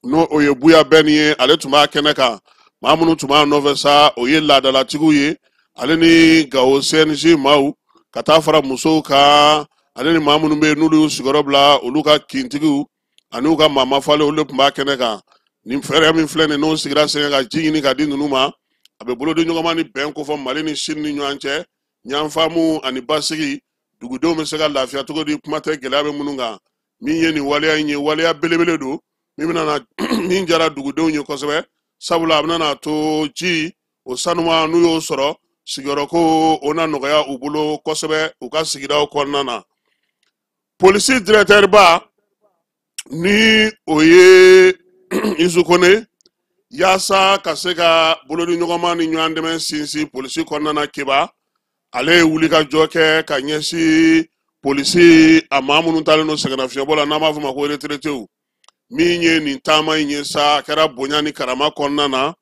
n'o ye Buya Bɛni ye ale tun b'a kɛnɛ kan maa minnu tun b'a nɔfɛ sa o ye laadalatigiw ye ale ni gawo CNG maaw ka taa fara musow kan ale ni maa minnu bɛ yen n'olu y'u sigiyɔrɔ bila olu ka kintigiw ani u ka maama falen olu de tun b'a kɛnɛ kan nin fɛɛrɛ min filɛ nin n'o sigira sen ka ji ɲini ka di ninnu ma a bɛ bolodi ɲɔgɔnma ni bɛn kofɔ Mali ni Sini ni ɲɔgɔn cɛ ɲanfaamu ani basigi dugudenw bɛ se ka lafiya cogo di kuma tɛ gɛlɛya bɛ minnu kan min ye nin waleya in ye waleya belebele don min bɛna min jara dugudenw ye kosɛbɛ sabula a bɛna to ji o sanuma n'u y'o sɔrɔ sigiyɔrɔ ko o na nɔgɔya u bolo kosɛbɛ u ka sigidaw kɔnɔna na polisi directeur ba ni o ye Isu Kone yaasa ka se ka bolodi ɲɔgɔnma ni ɲɔgɔn dɛmɛ sinsin polisi kɔnɔna na Keba ale ye wuli ka jɔ kɛ ka ɲɛsin polisi a maa minnu talen don sɛgɛnnafiɲɛbɔ la n'an b'a fɔ ma ko retraités min ye nin taama in ye sa a kɛra bonya ni karama kɔnɔna na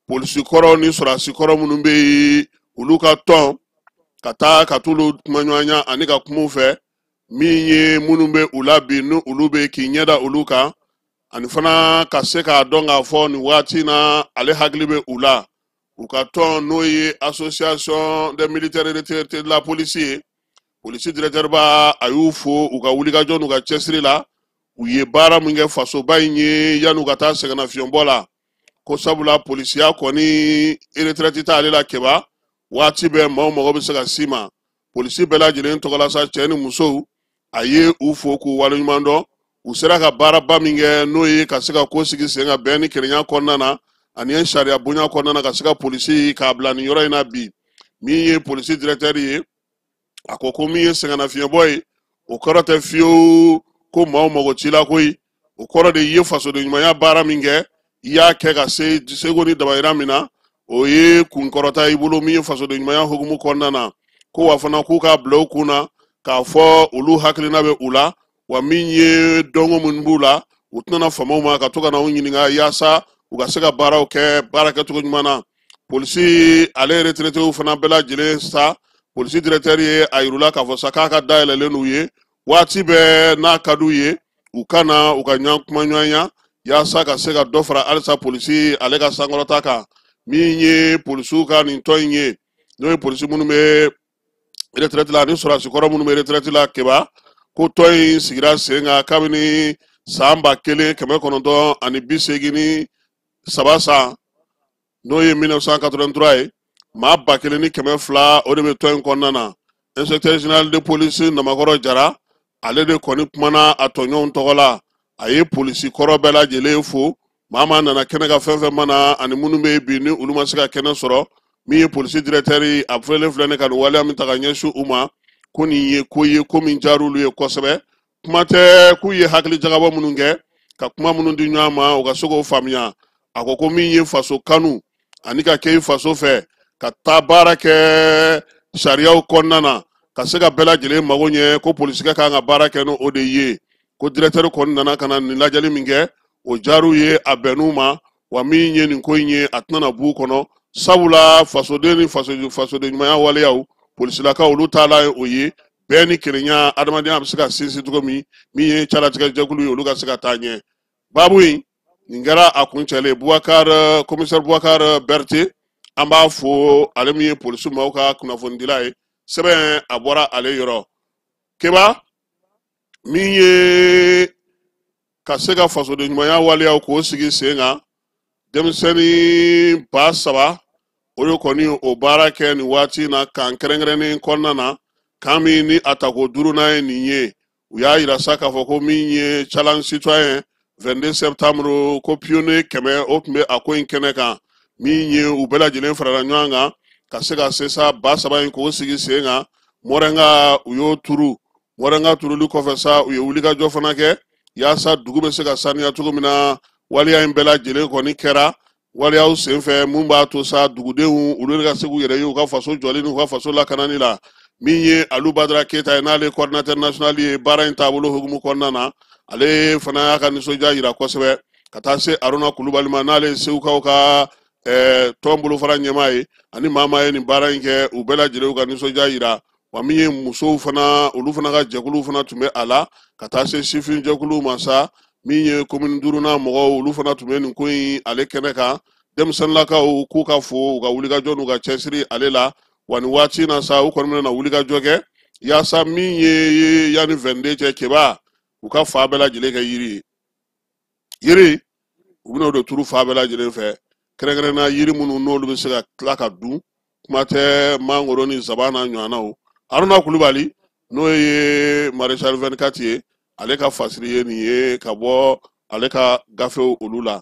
polisi kɔrɔ ni sɔrɔdasi kɔrɔ minnu bɛ yen olu ka tɔn ka taa ka t'olu kuma ɲɔgɔnya ani ka kuma u fɛ min ye minnu bɛ u la bi ni olu bɛ k'i ɲɛda olu kan ani fana ka se k'a dɔn k'a fɔ nin waati na ale hakili bɛ u la u ka tɔn n'o ye association des militaires retraités de la police ye polisi directeur ba a y'u fo u ka wulikajɔ n'u ka cɛsiri la u ye baara min kɛ fasoba in ye yan'u ka taa sɛgɛnnafiɲɛbɔ la ko sabula polisiya kɔni retraite t'ale la Keba waati bɛɛ maaw mago bɛ se ka s'i ma polisi bɛɛ lajɛlen tɔgɔla sa cɛ ni musow a ye u fo k'u waleɲuman dɔn u sera ka baaraba min kɛ n'o ye ka se ka ko sigi sen ka bɛn ni kelenya kɔnɔna na ani sariya bonya kɔnɔna na ka se ka polisi k'a bila nin yɔrɔ in na bi min ye polisi directeur ye a ko min ye sɛgɛnnafiɲɛbɔ ye o kɔrɔ tɛ fiyewu ko maaw mago t'i la koyi o kɔrɔ de ye fasodenɲumanya baara min kɛ i y'a kɛ ka se seko ni dabayira min na o ye kunkɔrɔta i bolo min ye fasodenɲumanya hukumu kɔnɔna na ko wa fana k'u k'a bila u kun na k'a fɔ olu hakilina bɛ u la wa min ye dɔnko minnu b'u la u tɛna famaw ma ka to ka na u ɲininka yaasa u ka se ka baaraw kɛ baara kɛcogo ɲuman na polisi ale retraités fana bɛɛ lajɛlen sa polisi directeur ye a yirula k'a fɔ sa k'a ka dayɛlɛlen n'u ye waati bɛɛ n'a ka d'u ye u ka na u ka ɲɔgɔn kuma ɲɔgɔnya yaasa ka se ka dɔ fara halisa polisi ale ka sankɔrɔta kan min ye polisiw ka nin tɔn in ye n'o ye polisi minnu bɛ retraite la ani sɔrɔdasi kɔrɔ minnu bɛ retraite la Keba ko tɔn in sigira sen kan kabini san 1983 san n'o ye 1983 ye maa 1200 o de bɛ tɔn in kɔnɔna na inspecteur général de police Namakɔrɔ Jara ale de kɔni kumana a tɔɲɔgɔnw tɔgɔ la a ye polisi kɔrɔ bɛɛ lajɛlen fo maa nana kɛnɛ ka fɛn fɛn mana ani minnu bɛ bi ni olu ma se ka kɛnɛ sɔrɔ min ye polisi directeur ye a filɛlen filɛ ne ka nin waleya min ta ka ɲɛsin u ma ko nin ye ko ye ko min diyar'olu ye kosɛbɛ kuma tɛ k'u ye hakili jagabɔ minnu kɛ ka kuma minnu di ɲɔgɔn ma u ka se k'o faamuya a ko min ye faso kanu ani ka kɛ i faso fɛ ka taa baara kɛ sariyaw kɔnɔna na ka se ka bɛɛ lajɛlen mago ɲɛ ko polisikɛ kan ka baara kɛ n'o de ye ko directeur kɔni nana ka na nin lajɛli min kɛ o diyar'u ye a bɛnn'u ma wa min ye nin ko in ye a tɛna b'u kɔnɔ sabula fasoden ni fasoden ɲumanya waleyaw polisilakaw olu taala ye o ye bɛɛ ni kelenya adamadenya bɛ se ka sinsin cogo min ye calatigɛ jɛkulu ye olu ka se ka taa ɲɛ baabu in nin kɛra a kuncɛlen commissaire Boubacar Berté an b'a fo ale min ye polisi maaw ka kunnafonidila ye sɛbɛn a bɔra ale yɔrɔ Keba min ye ka se ka fasoden ɲumanya waleyaw k'o sigi sen kan denmisɛnnin 3000 o de kɔni o baara kɛ nin waati na kan kɛrɛnkɛrɛnnen kɔnɔna na kan min ni a tako 5nan ye nin ye u y'a yira sa k'a fɔ ko min ye challenge citoyen 22 septembre ko pionnier 100 o tun bɛ a ko in kɛnɛ kan min ye u bɛɛ lajɛlen farala ɲɔgɔn kan ka se ka se sa 3000 in k'o sigi sen kan Mɔrɛnga u y'o turu Mɔrɛnga turuli kɔfɛ sa u ye wulikajɔ fana kɛ yaasa dugu bɛ se ka saniya cogo min na waleya in bɛɛ lajɛlen kɔni kɛra waleyaw senfɛ mun b'a to sa dugudenw olu ka se k'u yɛrɛ ye u ka faso jɔli n'u ka faso lakanani la min ye Alu Badara Keyita ye n'ale coordinateur national ye baara in taabolo hukumu kɔnɔna na ale fana y'a ka nisɔndiya jira kosɛbɛ ka taa se Aruna Kulubali ma n'ale ye Segukaw ka tɔn bolofara ɲɛmaa ye ani maa ye nin baara in kɛ u bɛɛ lajɛlen ka nisɔndiya jira wa min ye musow fana olu fana ka jɛkulu fana tun bɛ a la ka taa se sifin jɛkulu ma sa min ye commune 5nan mɔgɔw olu fana tun bɛ nin ko in ale kɛnɛ kan denmisɛnninlakaw k'u ka fo u ka wulikajɔ n'u ka cɛsiri ale la wani waati na sa u kɔni na wuli ka jɔ kɛ yaasa min ye yanni 22 cɛ keba u ka fa bɛɛ lajɛlen kɛ yiri yiri u bɛna o de turu fa bɛɛ lajɛlen fɛ kɛrɛnkɛrɛnna yiri minnu n'olu bɛ se ka tila ka dun kuma tɛ mangoro ni zaba n'a ɲɔgɔnnaw Haruna Kulubali n'o ye Maréchal 24 ye ale ka fasiri ye nin ye ka bɔ ale ka gafew olu la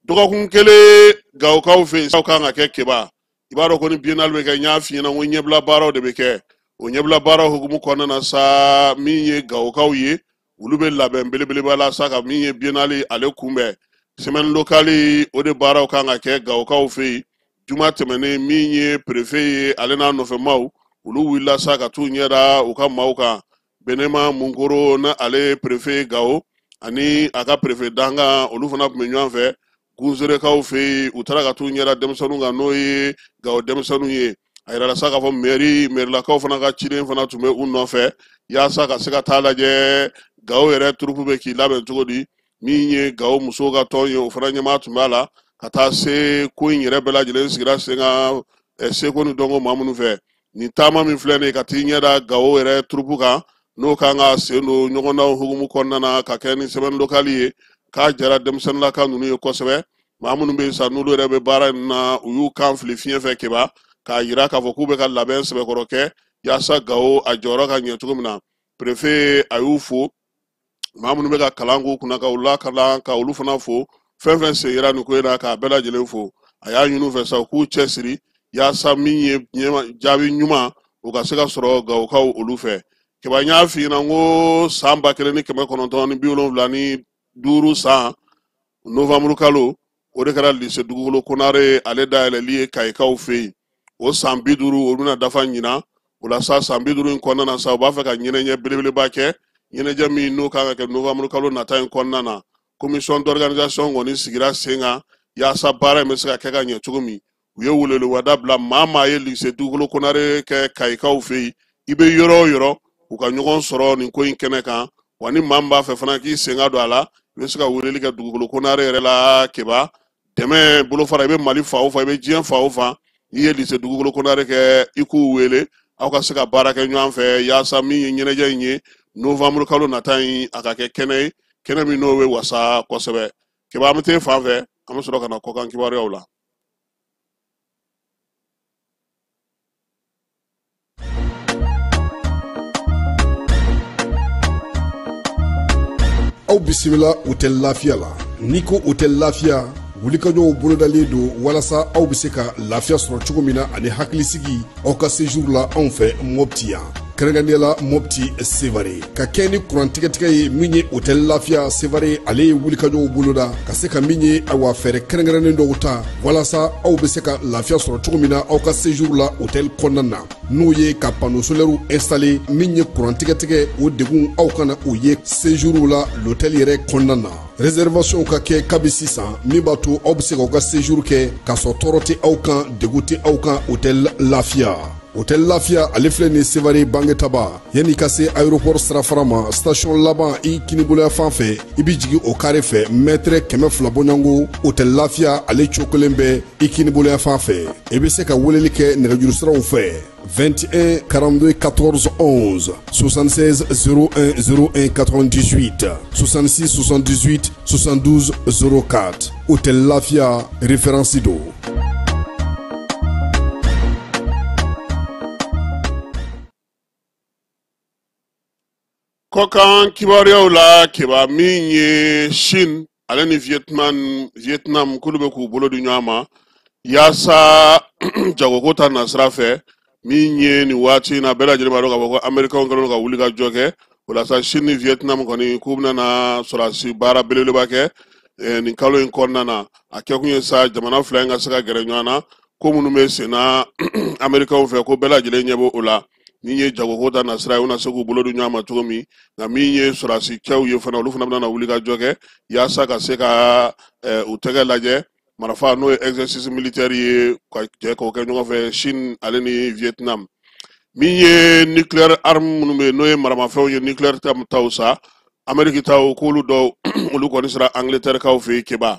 dɔgɔkun kelen Gawokaw fɛ yen kan ka kɛ keba i b'a dɔn ko ni biennale bɛ kɛ n y'a f'i ɲɛna ko ɲɛbila baaraw de bɛ kɛ o ɲɛbila baaraw hukumu kɔnɔna na sa min ye Gawokaw ye olu bɛ labɛn belebeleba la sa ka min ye biennale ale kunbɛn semaine locale o de baaraw kan ka kɛ Gawokaw fɛ yen juma tɛmɛnen min ye préfet ye ale n'a nɔfɛmaw olu wulila sa ka t'u ɲɛda u ka maaw kan Benema Munkoro na ale préfet Gawo ani a ka préfet Danga olu fana tun bɛ ɲɔgɔn fɛ Gunzerekaw fɛ yen u taara ka t'u ɲɛda denmisɛnninw kan n'o ye Gawo denmisɛnninw ye a yirala sa k'a fɔ mairilakaw fana ka ciden fana tun bɛ u nɔfɛ yaasa ka se ka taa lajɛ Gawo yɛrɛ turupu bɛ k'i labɛn cogo di min ye Gawo musow ka tɔn ye o fana ɲɛmaa tun b'a la ka taa se ko in yɛrɛ bɛɛ lajɛlen sigira sen kan seko ni dɔnko maa minnu fɛ nin taama min filɛ nin ye ka t'i ɲɛda Gawo yɛrɛ turupu kan n'o kan ka sen don ɲɔgɔndanw hukumu kɔnɔna na ka kɛ ni sɛbɛnni lokali ye k'a jara denmisɛnninlaka ninnu ye kosɛbɛ maa minnu bɛ yen sa n'olu yɛrɛ bɛ baara in na u y'u kan fili fiɲɛ fɛ keba k'a jira k'a fɔ k'u bɛ ka labɛn sɛbɛkɔrɔ kɛ yaasa Gawo a jɔyɔrɔ ka ɲɛ cogo min na préfet a y'u fo maa minnu bɛ ka kalan k'u kunna ka u lakalan ka olu fana fo fɛn fɛn sen yera nin ko in na k'a bɛɛ lajɛlen fo a y'a ɲini u fɛ sa u k'u cɛsiri yaasa min ye jaabi ɲuman o ka se ka sɔrɔ Gawokaw olu fɛ keba n y'a f'i ɲɛna n ko san 1975 san novembre kalo o de kɛra lycée dugukolo Konare ale dayɛlɛli ye Kayikaw fɛ yen o san 50 o bɛna dafa ɲina o la sa san 50 in kɔnɔna na sa u b'a fɛ ka ɲɛnajɛ belebeleba kɛ ɲɛnajɛ min n'o kan ka kɛ novembre kalo nata in kɔnɔna na commission d'organisation kɔni sigira sen kan yaasa baara in bɛ se ka kɛ ka ɲɛ cogo min u ye welewada bila maa ye lycée dugukolo Konare kɛ Kayikaw fɛ yen i bɛ yɔrɔ o yɔrɔ u ka ɲɔgɔn sɔrɔ nin ko in kɛnɛ kan wa ni maa min b'a fɛ fana k'i sen ka don a la i bɛ se ka weleli kɛ dugukolo Konare yɛrɛ la keba dɛmɛ bolofara i bɛ Mali fa o fa i bɛ diɲɛ fa o fa i ye lycée dugukolo Konare kɛ i k'u wele aw ka se ka baara kɛ ɲɔgɔn fɛ yaasa min ye ɲɛnajɛ in ye novembre kalo nata in a ka kɛ kɛnɛ ye kɛnɛ min n'o bɛ wasa kosɛbɛ keba an bɛ taa fan fɛ an bɛ sɔrɔ ka na kɔkan kibaruyaw la. aw bisimila hôtel Lafiya la n'i ko hôtel Lafiya wulikajɔw bolodalen don walasa aw bɛ se ka lafiya sɔrɔ cogo min na ani hakilisigi aw ka séjour la anw fɛ Mopti yan kɛrɛnkɛrɛnnenya la Mopti Sevare ka kɛ ni kurantigɛtigɛ ye min ye hôtel Lafiya Sevare ale ye wulikajɔw boloda ka se ka min ye awa fɛɛrɛ kɛrɛnkɛrɛnnen dɔw ta walasa aw bɛ se ka lafiya sɔrɔ cogo min na aw ka séjour la hôtel kɔnɔna na n'o ye ka panneau solaire installé min ye kurantigɛtigɛ o degun aw kana o ye séjour la l'hôtel yɛrɛ kɔnɔna na réservation ka kɛ kabi sisan min b'a to aw bɛ se k'aw ka séjour kɛ k'a sɔrɔ tɔɔrɔ tɛ aw kan degun tɛ aw kan hôtel Lafiya. hôtel Lafiya ale filɛ nin Sevare Bangetaba yanni ka se aéroport sirafara ma station laban i kiniboloya fan fɛ i bɛ jigin o carré fɛ mètre 200 bɔɲɔngo hôtel Lafiya ale cokolen bɛ i kiniboloya fan fɛ i bɛ se ka weleli kɛ nɛgɛjuru siraw fɛ 21 42 14 11 76 01 01 98 66 78 72 04 hôtel Lafiya référence do. Kɔkan kibaruyaw la keba min ye Chine ale ni Vietnam k'olu bɛ k'u bolo di ɲɔgɔn ma yaasa jagoko ta nasira fɛ min ye nin waati in na bɛɛ lajɛlen b'a dɔn k'a fɔ ko Amɛrikɛnw kɛlen don ka wuli ka jɔ kɛ o la sa Chine ni Vietnam kɔni k'u bɛna sɔrɔdasi baara belebeleba kɛ nin kalo in kɔnɔna na a kɛkun ye sa jamana fila in ka se ka gɛrɛ ɲɔgɔn na ko minnu bɛ sen na Amɛrikɛnw fɛ ko bɛɛ lajɛlen ɲɛ b'o o la min ye jagoko ta nasira ye u na se k'u bolo di ɲɔgɔn ma cogo min nka min ye sɔrɔdasi cɛw ye fana olu fana bɛna wuli ka jɔ kɛ yaasa ka se ka u tɛgɛ lajɛ marifa n'o ye exercice militaire ye ka jɛ k'o kɛ ɲɔgɔn fɛ Chine ale ni Vietnam min ye nucléaire arme minnu bɛ yen n'o ye maramafɛnw ye nucléaire taw sa Amérique taw k'olu dɔw olu kɔni sera Angleterre kaw fɛ yen keba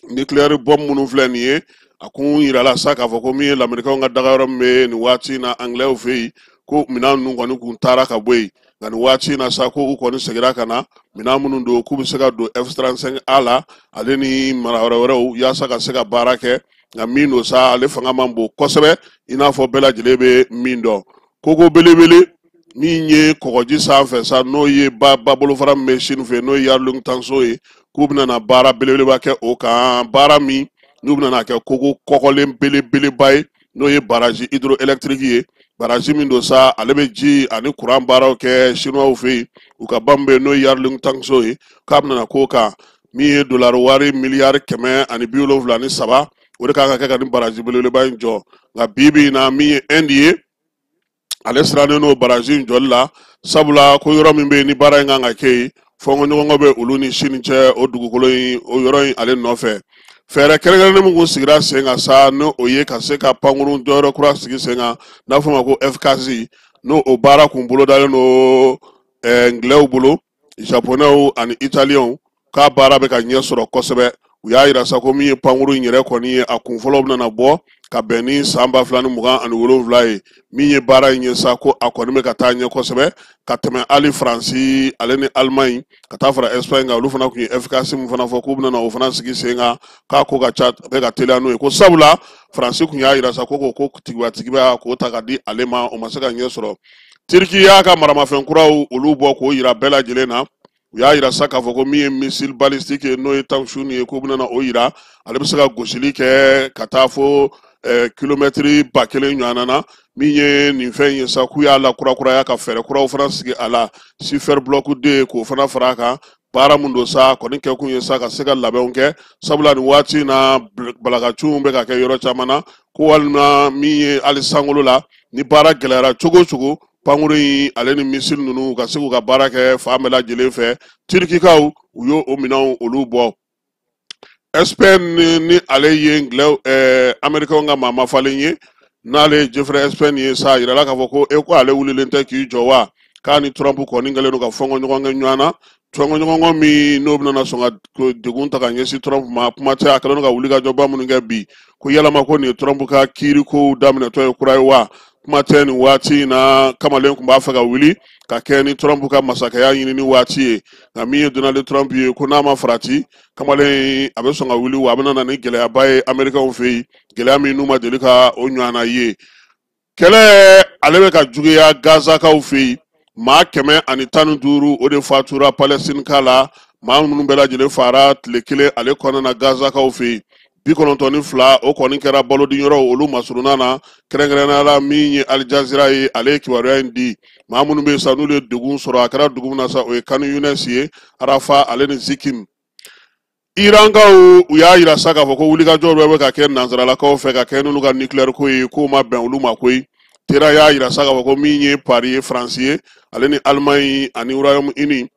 nucléaire bombe minnu filɛ nin ye a kun yirala sa k'a fɔ ko min ye lamɛnnikɛnw ka daga yɔrɔ min bɛ nin waati na anglais fɛ yen ko minɛn ninnu kɔni kun taara ka bɔ yen nka nin waati na sa ko u kɔni seginna ka na minɛn minnu don k'u bɛ se ka don F35A la ale ni mara wɛrɛw yaasa ka se ka baara kɛ nka min don sa ale fanga man bon kosɛbɛ i n'a fɔ bɛɛ lajɛlen bɛ min dɔn koko belebele min ye kɔgɔji sanfɛ sa n'o ye ba bolofara min bɛ Chine fɛ n'o ye Yarlung Tanso ye k'u bɛna na baara belebeleba kɛ o kan baara min n'u bɛna na kɛ koko kɔgɔlen belebeleba ye n'o ye baraji hydroélectrique ye baraji min don sa ale bɛ ji ani kuran baaraw kɛ Chinois fɛ yen u ka ban bɛ n'o ye Yarlung Tanso ye k'a bɛna na k'o kan min ye dolari wari miliyari 173 o de kan ka kɛ ka nin baraji belebeleba in jɔ nka bi na min ye Inde ye ale sirannen n'o baraji in jɔli la sabula ko yɔrɔ min bɛ yen ni baara in kan ka kɛ yen fɔnkɔɲɔgɔnkɔ bɛ olu ni Chine cɛ o dugukolo in o yɔrɔ in ale nɔfɛ fɛɛrɛ kɛrɛnkɛrɛnnen min kun sigira sen kan sa n'o o ye ka se ka pankurun dɔyɔrɔ kura sigi sen kan n'a fɔ ma ko FKZ n'o o baara kun bolodalen no anglais bolo japonais ani italien k'a baara bɛ ka ɲɛ sɔrɔ kosɛbɛ u y'a yira sa ko min ye pankurun in yɛrɛ kɔni ye a kun fɔlɔ bɛna bɔ ka bɛn ni san 2027 ye min ye baara in ye sa ko a kɔni bɛ ka taa ɲɛ kosɛbɛ ka tɛmɛ hali Faransi ale ni Allemagne ka taa fara Espagne kan olu fana kun ye FKC min fana fɔ k'u bɛna o fana sigi sen kan k'a ko ka ca bɛ ka teliya n'o ye ko sabula Faransi kun y'a yira sa ko tigiba k'o ta ka di ale ma o ma se ka ɲɛ sɔrɔ Turki y'a ka maramafɛn kuraw olu bɔ k'o yira bɛɛ lajɛlen na u y'a yira sa k'a fɔ ko min ye missile balistique ye n'o ye Tangshun ye k'u bɛna o yira ale bɛ se ka gosili kɛ ka taa fo kilomɛtiri 1000 ɲɔgɔnna na min ye nin fɛn ye sa k'u y'a la kurakuraya ka fɛɛrɛ kuraw fana sigi a la Super Bloc D k'o fana fara a kan baara mun don sa kɔni kɛ kun ye sa ka se ka labɛnw kɛ sabula nin waati na balakaciw bɛ ka kɛ yɔrɔ caman na ko walima min ye hali sankolo la ni baara gɛlɛyara cogo cogo pankurun in ale ni missile ninnu ka se k'u ka baara kɛ fan bɛɛ lajɛlen fɛ Turkikaw u y'o minɛnw olu bɔ Espagne ni ale ye Américain ka maa falen ye n'ale Jeffrey Espagne ye sa yirala k'a fɔ ko ko ale wulilen tɛ k'i jɔ wa k'a ni Trump kɔni kɛlen don ka fɔnkɔɲɔgɔn kɛ ɲɔgɔn na fɔnkɔɲɔgɔn min n'o bɛna sɔn ka degun ta ka ɲɛsin Trump ma kuma tɛ a kɛlen don ka wulikajɔba minnu kɛ bi ko yalama ko nin ye Trump ka kiiriko daminɛtɔ ye kura ye wa kuma tɛ nin waati in na kamalen tun b'a fɛ ka wuli ka kɛ ni Trump ka masakɛya ɲini ni waati ye nka min ye Donald Trump ye ko n'a ma farati kamalen a bɛ sɔn ka wuli wa a bɛna na ni gɛlɛyaba ye Américains fɛ yen gɛlɛya min n'u ma deli ka o ɲɔgɔnna ye kɛlɛ ale bɛ ka juguya Gazakaw fɛ yen maa 115 o de fatura Palestine ka la maa minnu bɛɛ lajɛlen fara tile kelen ale kɔnɔna na Gazakaw fɛ yen 92 o kɔni kɛra balodin yɔrɔ olu masuruna na kɛrɛnkɛrɛnnenya la min ye Al Jazeera ye ale ye kibaruya in di maa minnu bɛ yen sa n'olu ye degun sɔrɔ a kɛra dugu min na sa o ye Khan Younis ye Arafa ale ni Zikim Irankaw u y'a yira sa k'a fɔ ko wulikajɔ dɔ bɛ ka kɛ nanzaralakaw fɛ ka kɛ n'olu ka nucléaire ko ye k'o ma bɛn olu ma koyi Tera y'a yira sa k'a fɔ ko min ye Paris ye Faransi ye ale ni Allemagne ani Royaume-Uni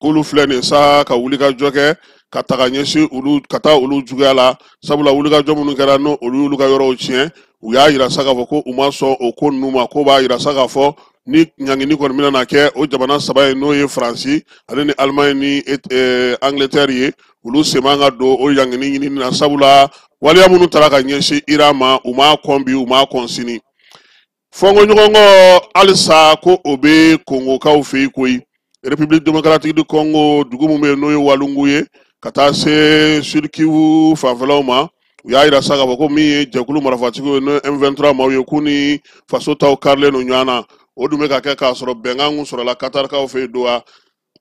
k'olu filɛ nin sa ka wulikajɔ kɛ ka taga ɲɛsin olu ka taa olu juguya la sabula wulikajɔ minnu kɛra n'o olu y'olu ka yɔrɔw tiɲɛ u y'a yira sa k'a fɔ ko u ma sɔn o ko ninnu ma ko b'a yira sa k'a fɔ ni ɲangini kɔni bɛna na kɛ o jamana saba ye n'o ye Faransi ale ni Allemagne ni Angleterre ye olu sen man ka don o ɲangini ɲinini na sabula waliya minnu taara ka ɲɛsin Iran ma u m'a kɔn bi u m'a kɔn sini fɔnkɔɲɔgɔnkɔ halisa ko o bɛ Kongokaw fɛ yen koyi République démocratique du Congo dugu min bɛ yen n'o ye Walungu ye ka taa se Sud Kivu fanfɛlaw ma u y'a yira sa k'a fɔ ko min ye jɛkulu marifatigiw ye n'o ye M23 maaw ye k'u ni faso taw karilen don ɲɔgɔn na o dun bɛ ka kɛ k'a sɔrɔ bɛnkan min sɔrɔla Katarikaw fɛ yen Doha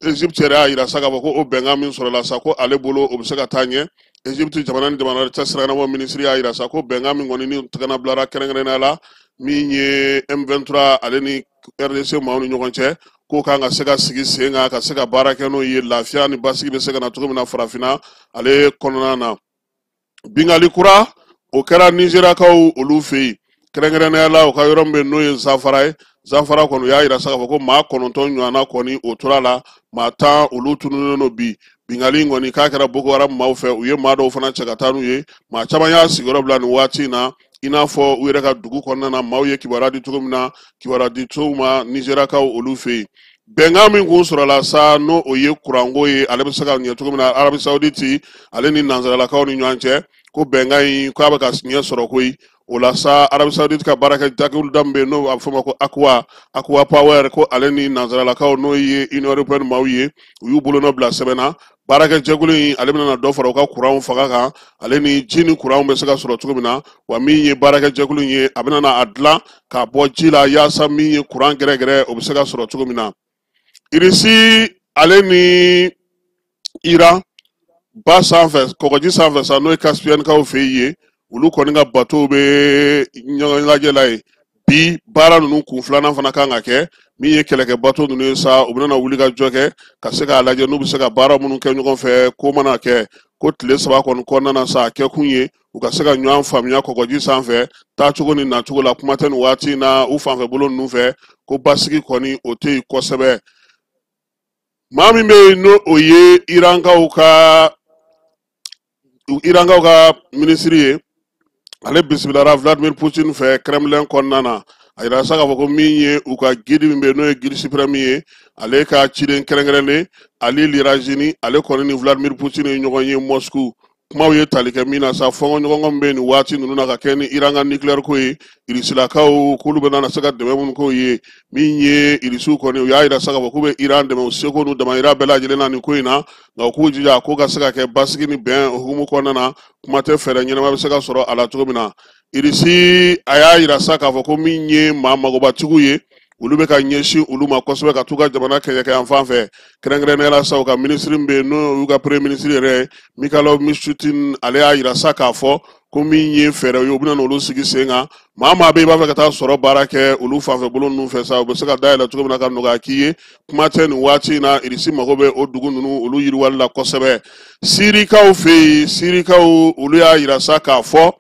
Egypte yɛrɛ y'a yira sa k'a fɔ ko o bɛnkan min sɔrɔla sa ko ale bolo o bɛ se ka taa ɲɛ Egypte jamana ni jamana cɛ siraɲɛnabɔ minisiri y'a yira sa ko bɛnkan min kɔni ni tɛgɛna bilara kɛrɛnkɛrɛnnenya la min ye M23 ale ni RDC maaw ni ɲɔgɔn cɛ k'o kan ka se ka sigi sen kan ka se ka baara kɛ n'o ye lafiya ni basigi bɛ se ka na cogo min na farafinna ale kɔnɔna na bingali kura o kɛra Nizeriyakaw olu fɛ yen kɛrɛnkɛrɛnnenya la o ka yɔrɔ min bɛ n'o ye Zamfara ye Zamfara kɔni u y'a yira sa k'a fɔ ko maa 9 ɲɔgɔnna kɔni o tora la maa 10 olu tununnen don bi bingali in kɔni k'a kɛra Boko Haram maaw fɛ u ye maa dɔw fana cɛ ka taa n'u ye maa caman y'a sigiyɔrɔ bila nin waati in na i n'a fɔ u yɛrɛ ka dugu kɔnɔna na maaw ye kibaruya di cogo min na kibaruya di cogo ma Nizeriyakaw olu fɛ yen bɛnkan min kun sɔrɔla sa n'o o ye kuranko ye ale bɛ se ka ɲɛ cogo min na Arabi Saoudite ale ni nanzaralakaw ni ɲɔgɔn cɛ ko bɛnkan in ko a bɛ ka ɲɛ sɔrɔ koyi o la sa Arabi Saoudite ka baarakɛ jɛkulu dɔ min bɛ yen n'o a bɛ fɔ o ma ko Aqua Power ko ale ni nanzaralakaw n'o ye Union Européenne maaw ye u y'u bolonɔ bila sɛbɛn na baarakɛ jɛkulu in ale bɛna dɔ fara u ka kuranw fanga kan ale ni ji ni kuranw bɛ se ka sɔrɔ cogo min na wa min ye baarakɛ jɛkulu in ye a bɛna a dilan k'a bɔ ji la yaasa min ye kuran gɛrɛgɛrɛ o bɛ se ka sɔrɔ cogo min na Irisi ale ni Iran ba sanfɛ kɔgɔji sanfɛ sa n'o ye Caspienkaw fɛ yen olu kɔni ka bateau bɛ ɲɔgɔn lajɛ la ye bi baara ninnu kun filanan fana kan ka kɛ min ye kɛlɛkɛ bateau ninnu ye sa u bɛna wuli ka jɔ kɛ ka se k'a lajɛ n'u bɛ se ka baara minnu kɛ ɲɔgɔn fɛ ko mana kɛ ko tile 3 kɔni kɔnɔna na sa a kɛ kun ye u ka se ka ɲɔgɔn faamuya kɔgɔji sanfɛ taacogo ni nacogo la kuma tɛ nin waati na u fanfɛ bolo ninnu fɛ ko basigi kɔni o tɛ yen kosɛbɛ maa min bɛ yen n'o o ye Irankaw ka minisiri ye ale bisigilara Vladimir Putin fɛ Kremlin kɔnɔna na a yira sa k'a fɔ ko min ye u ka guide min bɛ yen n'o ye guide suprême ye ale ka ciden kɛrɛnkɛrɛnnen Ali Lirazini ale kɔni ni Vladimir Putin ye ɲɔgɔn ye Moscou kumaw ye tali kɛ min na sa fɔnkɔɲɔgɔnkɔ min bɛ yen nin waati ninnu na ka kɛ ni Iran ka nucléaire ko ye Irisilakaw k'olu bɛna se ka dɛmɛ minnu k'o ye min ye Irisiw kɔni u y'a yira sa k'a fɔ k'u bɛ Iran dɛmɛ u seko n'u damayira bɛɛ lajɛlen na nin ko in na nka u k'u jija k'o ka se ka kɛ basigi ni bɛn hukumu kɔnɔna na kuma tɛ fɛɛrɛ ɲɛnama bɛ se ka sɔrɔ a la cogo min na Irisi a y'a yira sa k'a fɔ ko min ye maa magobatigiw ye olu bɛ ka ɲɛsin olu ma kosɛbɛ ka t'u ka jamana kɛɲɛ yan fan fɛ kɛrɛnkɛrɛnnenya la sa u ka minisiri min bɛ yen n'o y'u ka premier ministre yɛrɛ Mikhail Mishustin ale y'a yira sa k'a fɔ ko min ye fɛɛrɛ ye u bɛna n'olu sigi sen kan maa bɛ yen i b'a fɛ ka taa sɔrɔ baara kɛ olu fanfɛ bolo ninnu fɛ sa u bɛ se ka dayɛlɛ cogo min na ka nɔgɔya k'i ye kuma tɛ nin waati in na Irisi mago bɛ o dugu ninnu olu yiriwali la kosɛbɛ Sirikaw fɛ yen Sirikaw olu y'a yira sa k'a fɔ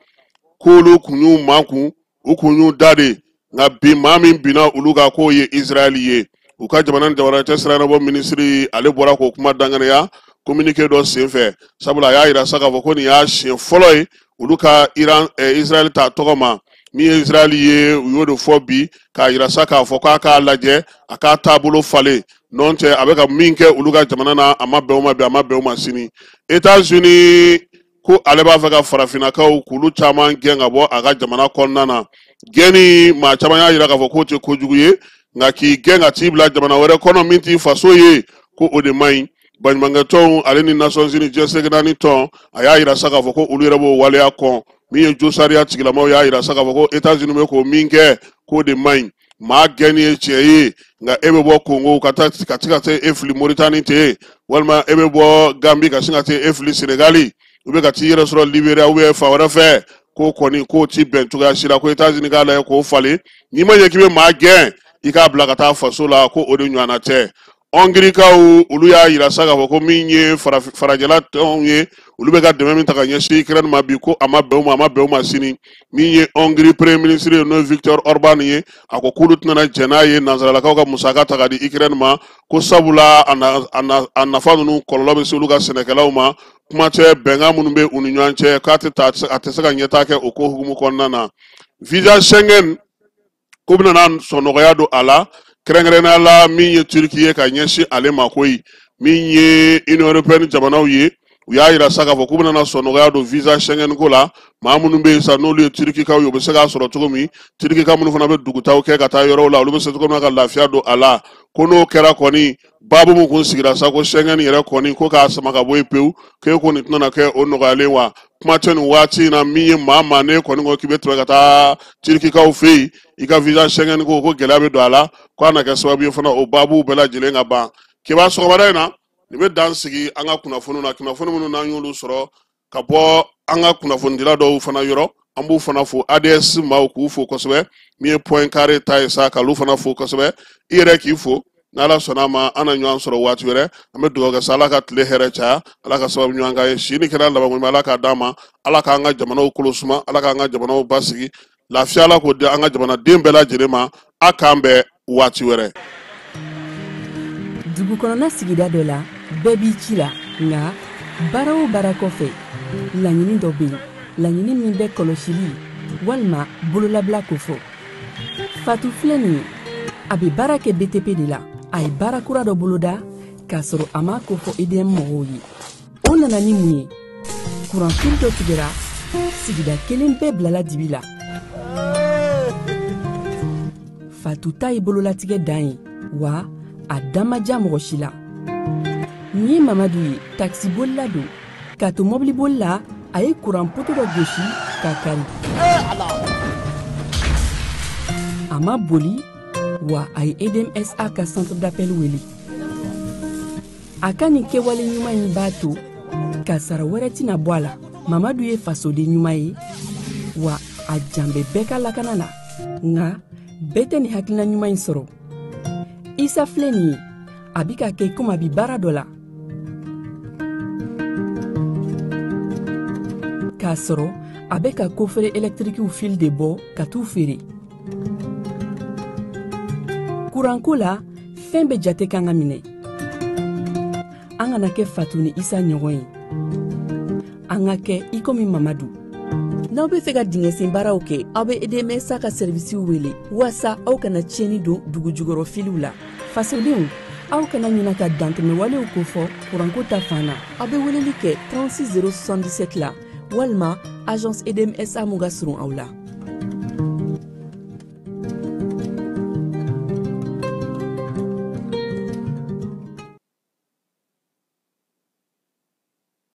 k'olu kun y'u makun u kun y'u da de nka bi maa min binna olu kan k'o ye Israël ye u ka jamana cɛ siranabɔ minisiri ale bɔra k'o kuma danganiya communiqué dɔ senfɛ sabula a y'a yira sa k'a fɔ ko nin y'a siɲɛ fɔlɔ ye olu ka Israël ta tɔgɔ ma min ye Israël ye u y'o de fɔ bi k'a yira sa k'a fɔ k'a k'a lajɛ a k'a taabolo falen n'o tɛ a bɛ ka min kɛ olu ka jamana na a ma bɛn o ma bi a ma bɛn o ma sini États-Unis ko ale b'a fɛ ka farafinnakaw k'olu caman gɛn ka bɔ a ka jamana kɔnɔna na gɛnni maa caman y'a yira k'a fɔ k'o tɛ kojugu ye nka k'i gɛn ka t'i bila jamana wɛrɛ kɔnɔ min t'i faso ye ko o de man ɲi baɲumankɛ ale ni Nations Unies diɲɛsegin naani tɔn a y'a yira sa k'a fɔ ko olu yɛrɛ b'o waleya kɔn min ye jo sariya tigilamaw y'a yira sa k'a fɔ ko États-Unis bɛ k'o min kɛ k'o de man ɲi maa gɛnni ye tiɲɛ ye nka e bɛ bɔ Congo ka ti ka se e fili Mauritanie ten walima e bɛ bɔ Gambie ka sin ka se e fili Senegali u bɛ ka t'i yɛrɛ sɔrɔ Libéria fan wɛrɛ fɛ ko kɔni k'o ti bɛn cogoya si la ko États-Unis k'a lajɛ k'o falen n'i ma ɲɛ k'i bɛ maa gɛn i k'a bila ka taa faso la ko o de ɲɔgɔnna tɛ Hongirikaw olu y'a yira sa k'a fɔ ko min ye farajɛla tɔnw ye olu bɛ ka dɛmɛ min ta ka ɲɛsin Ukraine ma bi ko a ma bɛn o ma sini min ye Hongrie premier ministre ye n'o ye Viktor Orban ye a ko k'olu tɛna jɛn n'a ye nanzaralakaw ka musaka ta ka di Ukraine ma ko sabula a nafa ninnu kɔlɔlɔ bɛ se olu ka sɛnɛkɛlaw ma kuma tɛ bɛnkan minnu bɛ u ni ɲɔgɔn cɛ k'a tɛ se ka ɲɛtaa kɛ o ko hukumu kɔnɔna na visa Schengen ko bɛna sɔn nɔgɔya don a la kɛrɛnkɛrɛnnenya la min ye Turki ye ka ɲɛsin ale ma koyi min ye Union Européenne jamanaw ye u y'a yira sa k'a fɔ k'u bɛna sɔn nɔgɔya don visa Schengen ko la maa minnu bɛ yen sa n'olu ye Turkikaw ye u bɛ se k'a sɔrɔ cogo min Turkika minnu fana bɛ dugutaw kɛ ka taa yɔrɔw la olu bɛ se cogo min na ka lafiya don a la ko n'o kɛra kɔni baabu min kun sigira sa ko Schengen yɛrɛ kɔni ko k'a sama ka bɔ yen pewu k'e kɔni tɛna kɛ o nɔgɔyalen wa kuma tɛ nin waati in na min ye maa ne kɔni ko k'i bɛ tɛmɛ ka taa Turkikaw fɛ yen i ka visa Schengen ko gɛlɛya bɛ don a la ko a na kɛ sababu ye fana o baabu bɛɛ lajɛlen ka ban kiba sɔgɔmada in na nin bɛ dan sigi an ka kunnafoniw na kunnafoni minnu n'an y'olu sɔrɔ ka bɔ an ka kunnafonidila dɔw fana yɔrɔ an b'u fana fo ADS maaw k'u fo kosɛbɛ min ye point carré ta ye sa k'olu fana fo kosɛbɛ i yɛrɛ k'i fo n'Ala sɔnna a ma an na ɲɔgɔn sɔrɔ waati wɛrɛ an bɛ dugawu kɛ sa Ala ka tile hɛrɛ caya Ala ka sababu ɲuman k'a ye si ni kɛra laban ɲuman Ala k'a d'an ma Ala k'an ka jamanaw kolo suma Ala k'an ka jamanaw basigi lafiya Ala k'o di an ka jamanaden bɛɛ lajɛlen ma a k'an bɛn waati wɛrɛ. Dugu kɔnɔna sigida dɔ la bɛɛ b'i ci la nka baara o baara kɔfɛ laɲini dɔ bɛ yen laɲini min bɛ kɔlɔsili walima bololabila ko fɔ Fatu filɛ nin ye a bɛ baara kɛ BTP de la a ye baara kura dɔ boloda k'a sɔrɔ a ma ko fɔ EDM mɔgɔw ye o nana ni mun ye kuran fili dɔ tigɛra sigida kelen bɛɛ bilala dibi la fatuta ye bololatigɛ dan ye wa a dan ma diya mɔgɔ si la nin ye mamadu ye taxibolila don k'a to mɔbiliboli la a ye kuran poto dɔ gosi k'a kari a ma boli wa a ye edmsa ka centre d'appel wele a ka nin kɛwale ɲuman in b'a to ka sara wɛrɛ tɛna bɔ a la mamadu ye fasoden ɲuman ye wa a jan bɛ bɛɛ ka lakana na nka bɛɛ tɛ nin hakilina ɲuman in sɔrɔ isa filɛ nin ye a bi ka kɛ komi a bi baara dɔ la k'a sɔrɔ a bɛ ka kofere électrikiw fil de bɔ ka t'u feere kuranko la fɛn bɛ jate kan ka minɛ an kana kɛ fatu ni isa ɲɔgɔn ye an ka kɛ i komi mamadu n'aw bɛ fɛ ka dingɛsen baaraw kɛ aw bɛ edmsa ka servisiw wele walasa aw kana tiɲɛni don dugu jukɔrɔ filiw la fasodenw aw kana ɲina ka dantɛmɛwalew kofɔ kuranko ta fan na aw bɛ weleli kɛ 36077 la walima agence edmsa mun ka surun aw la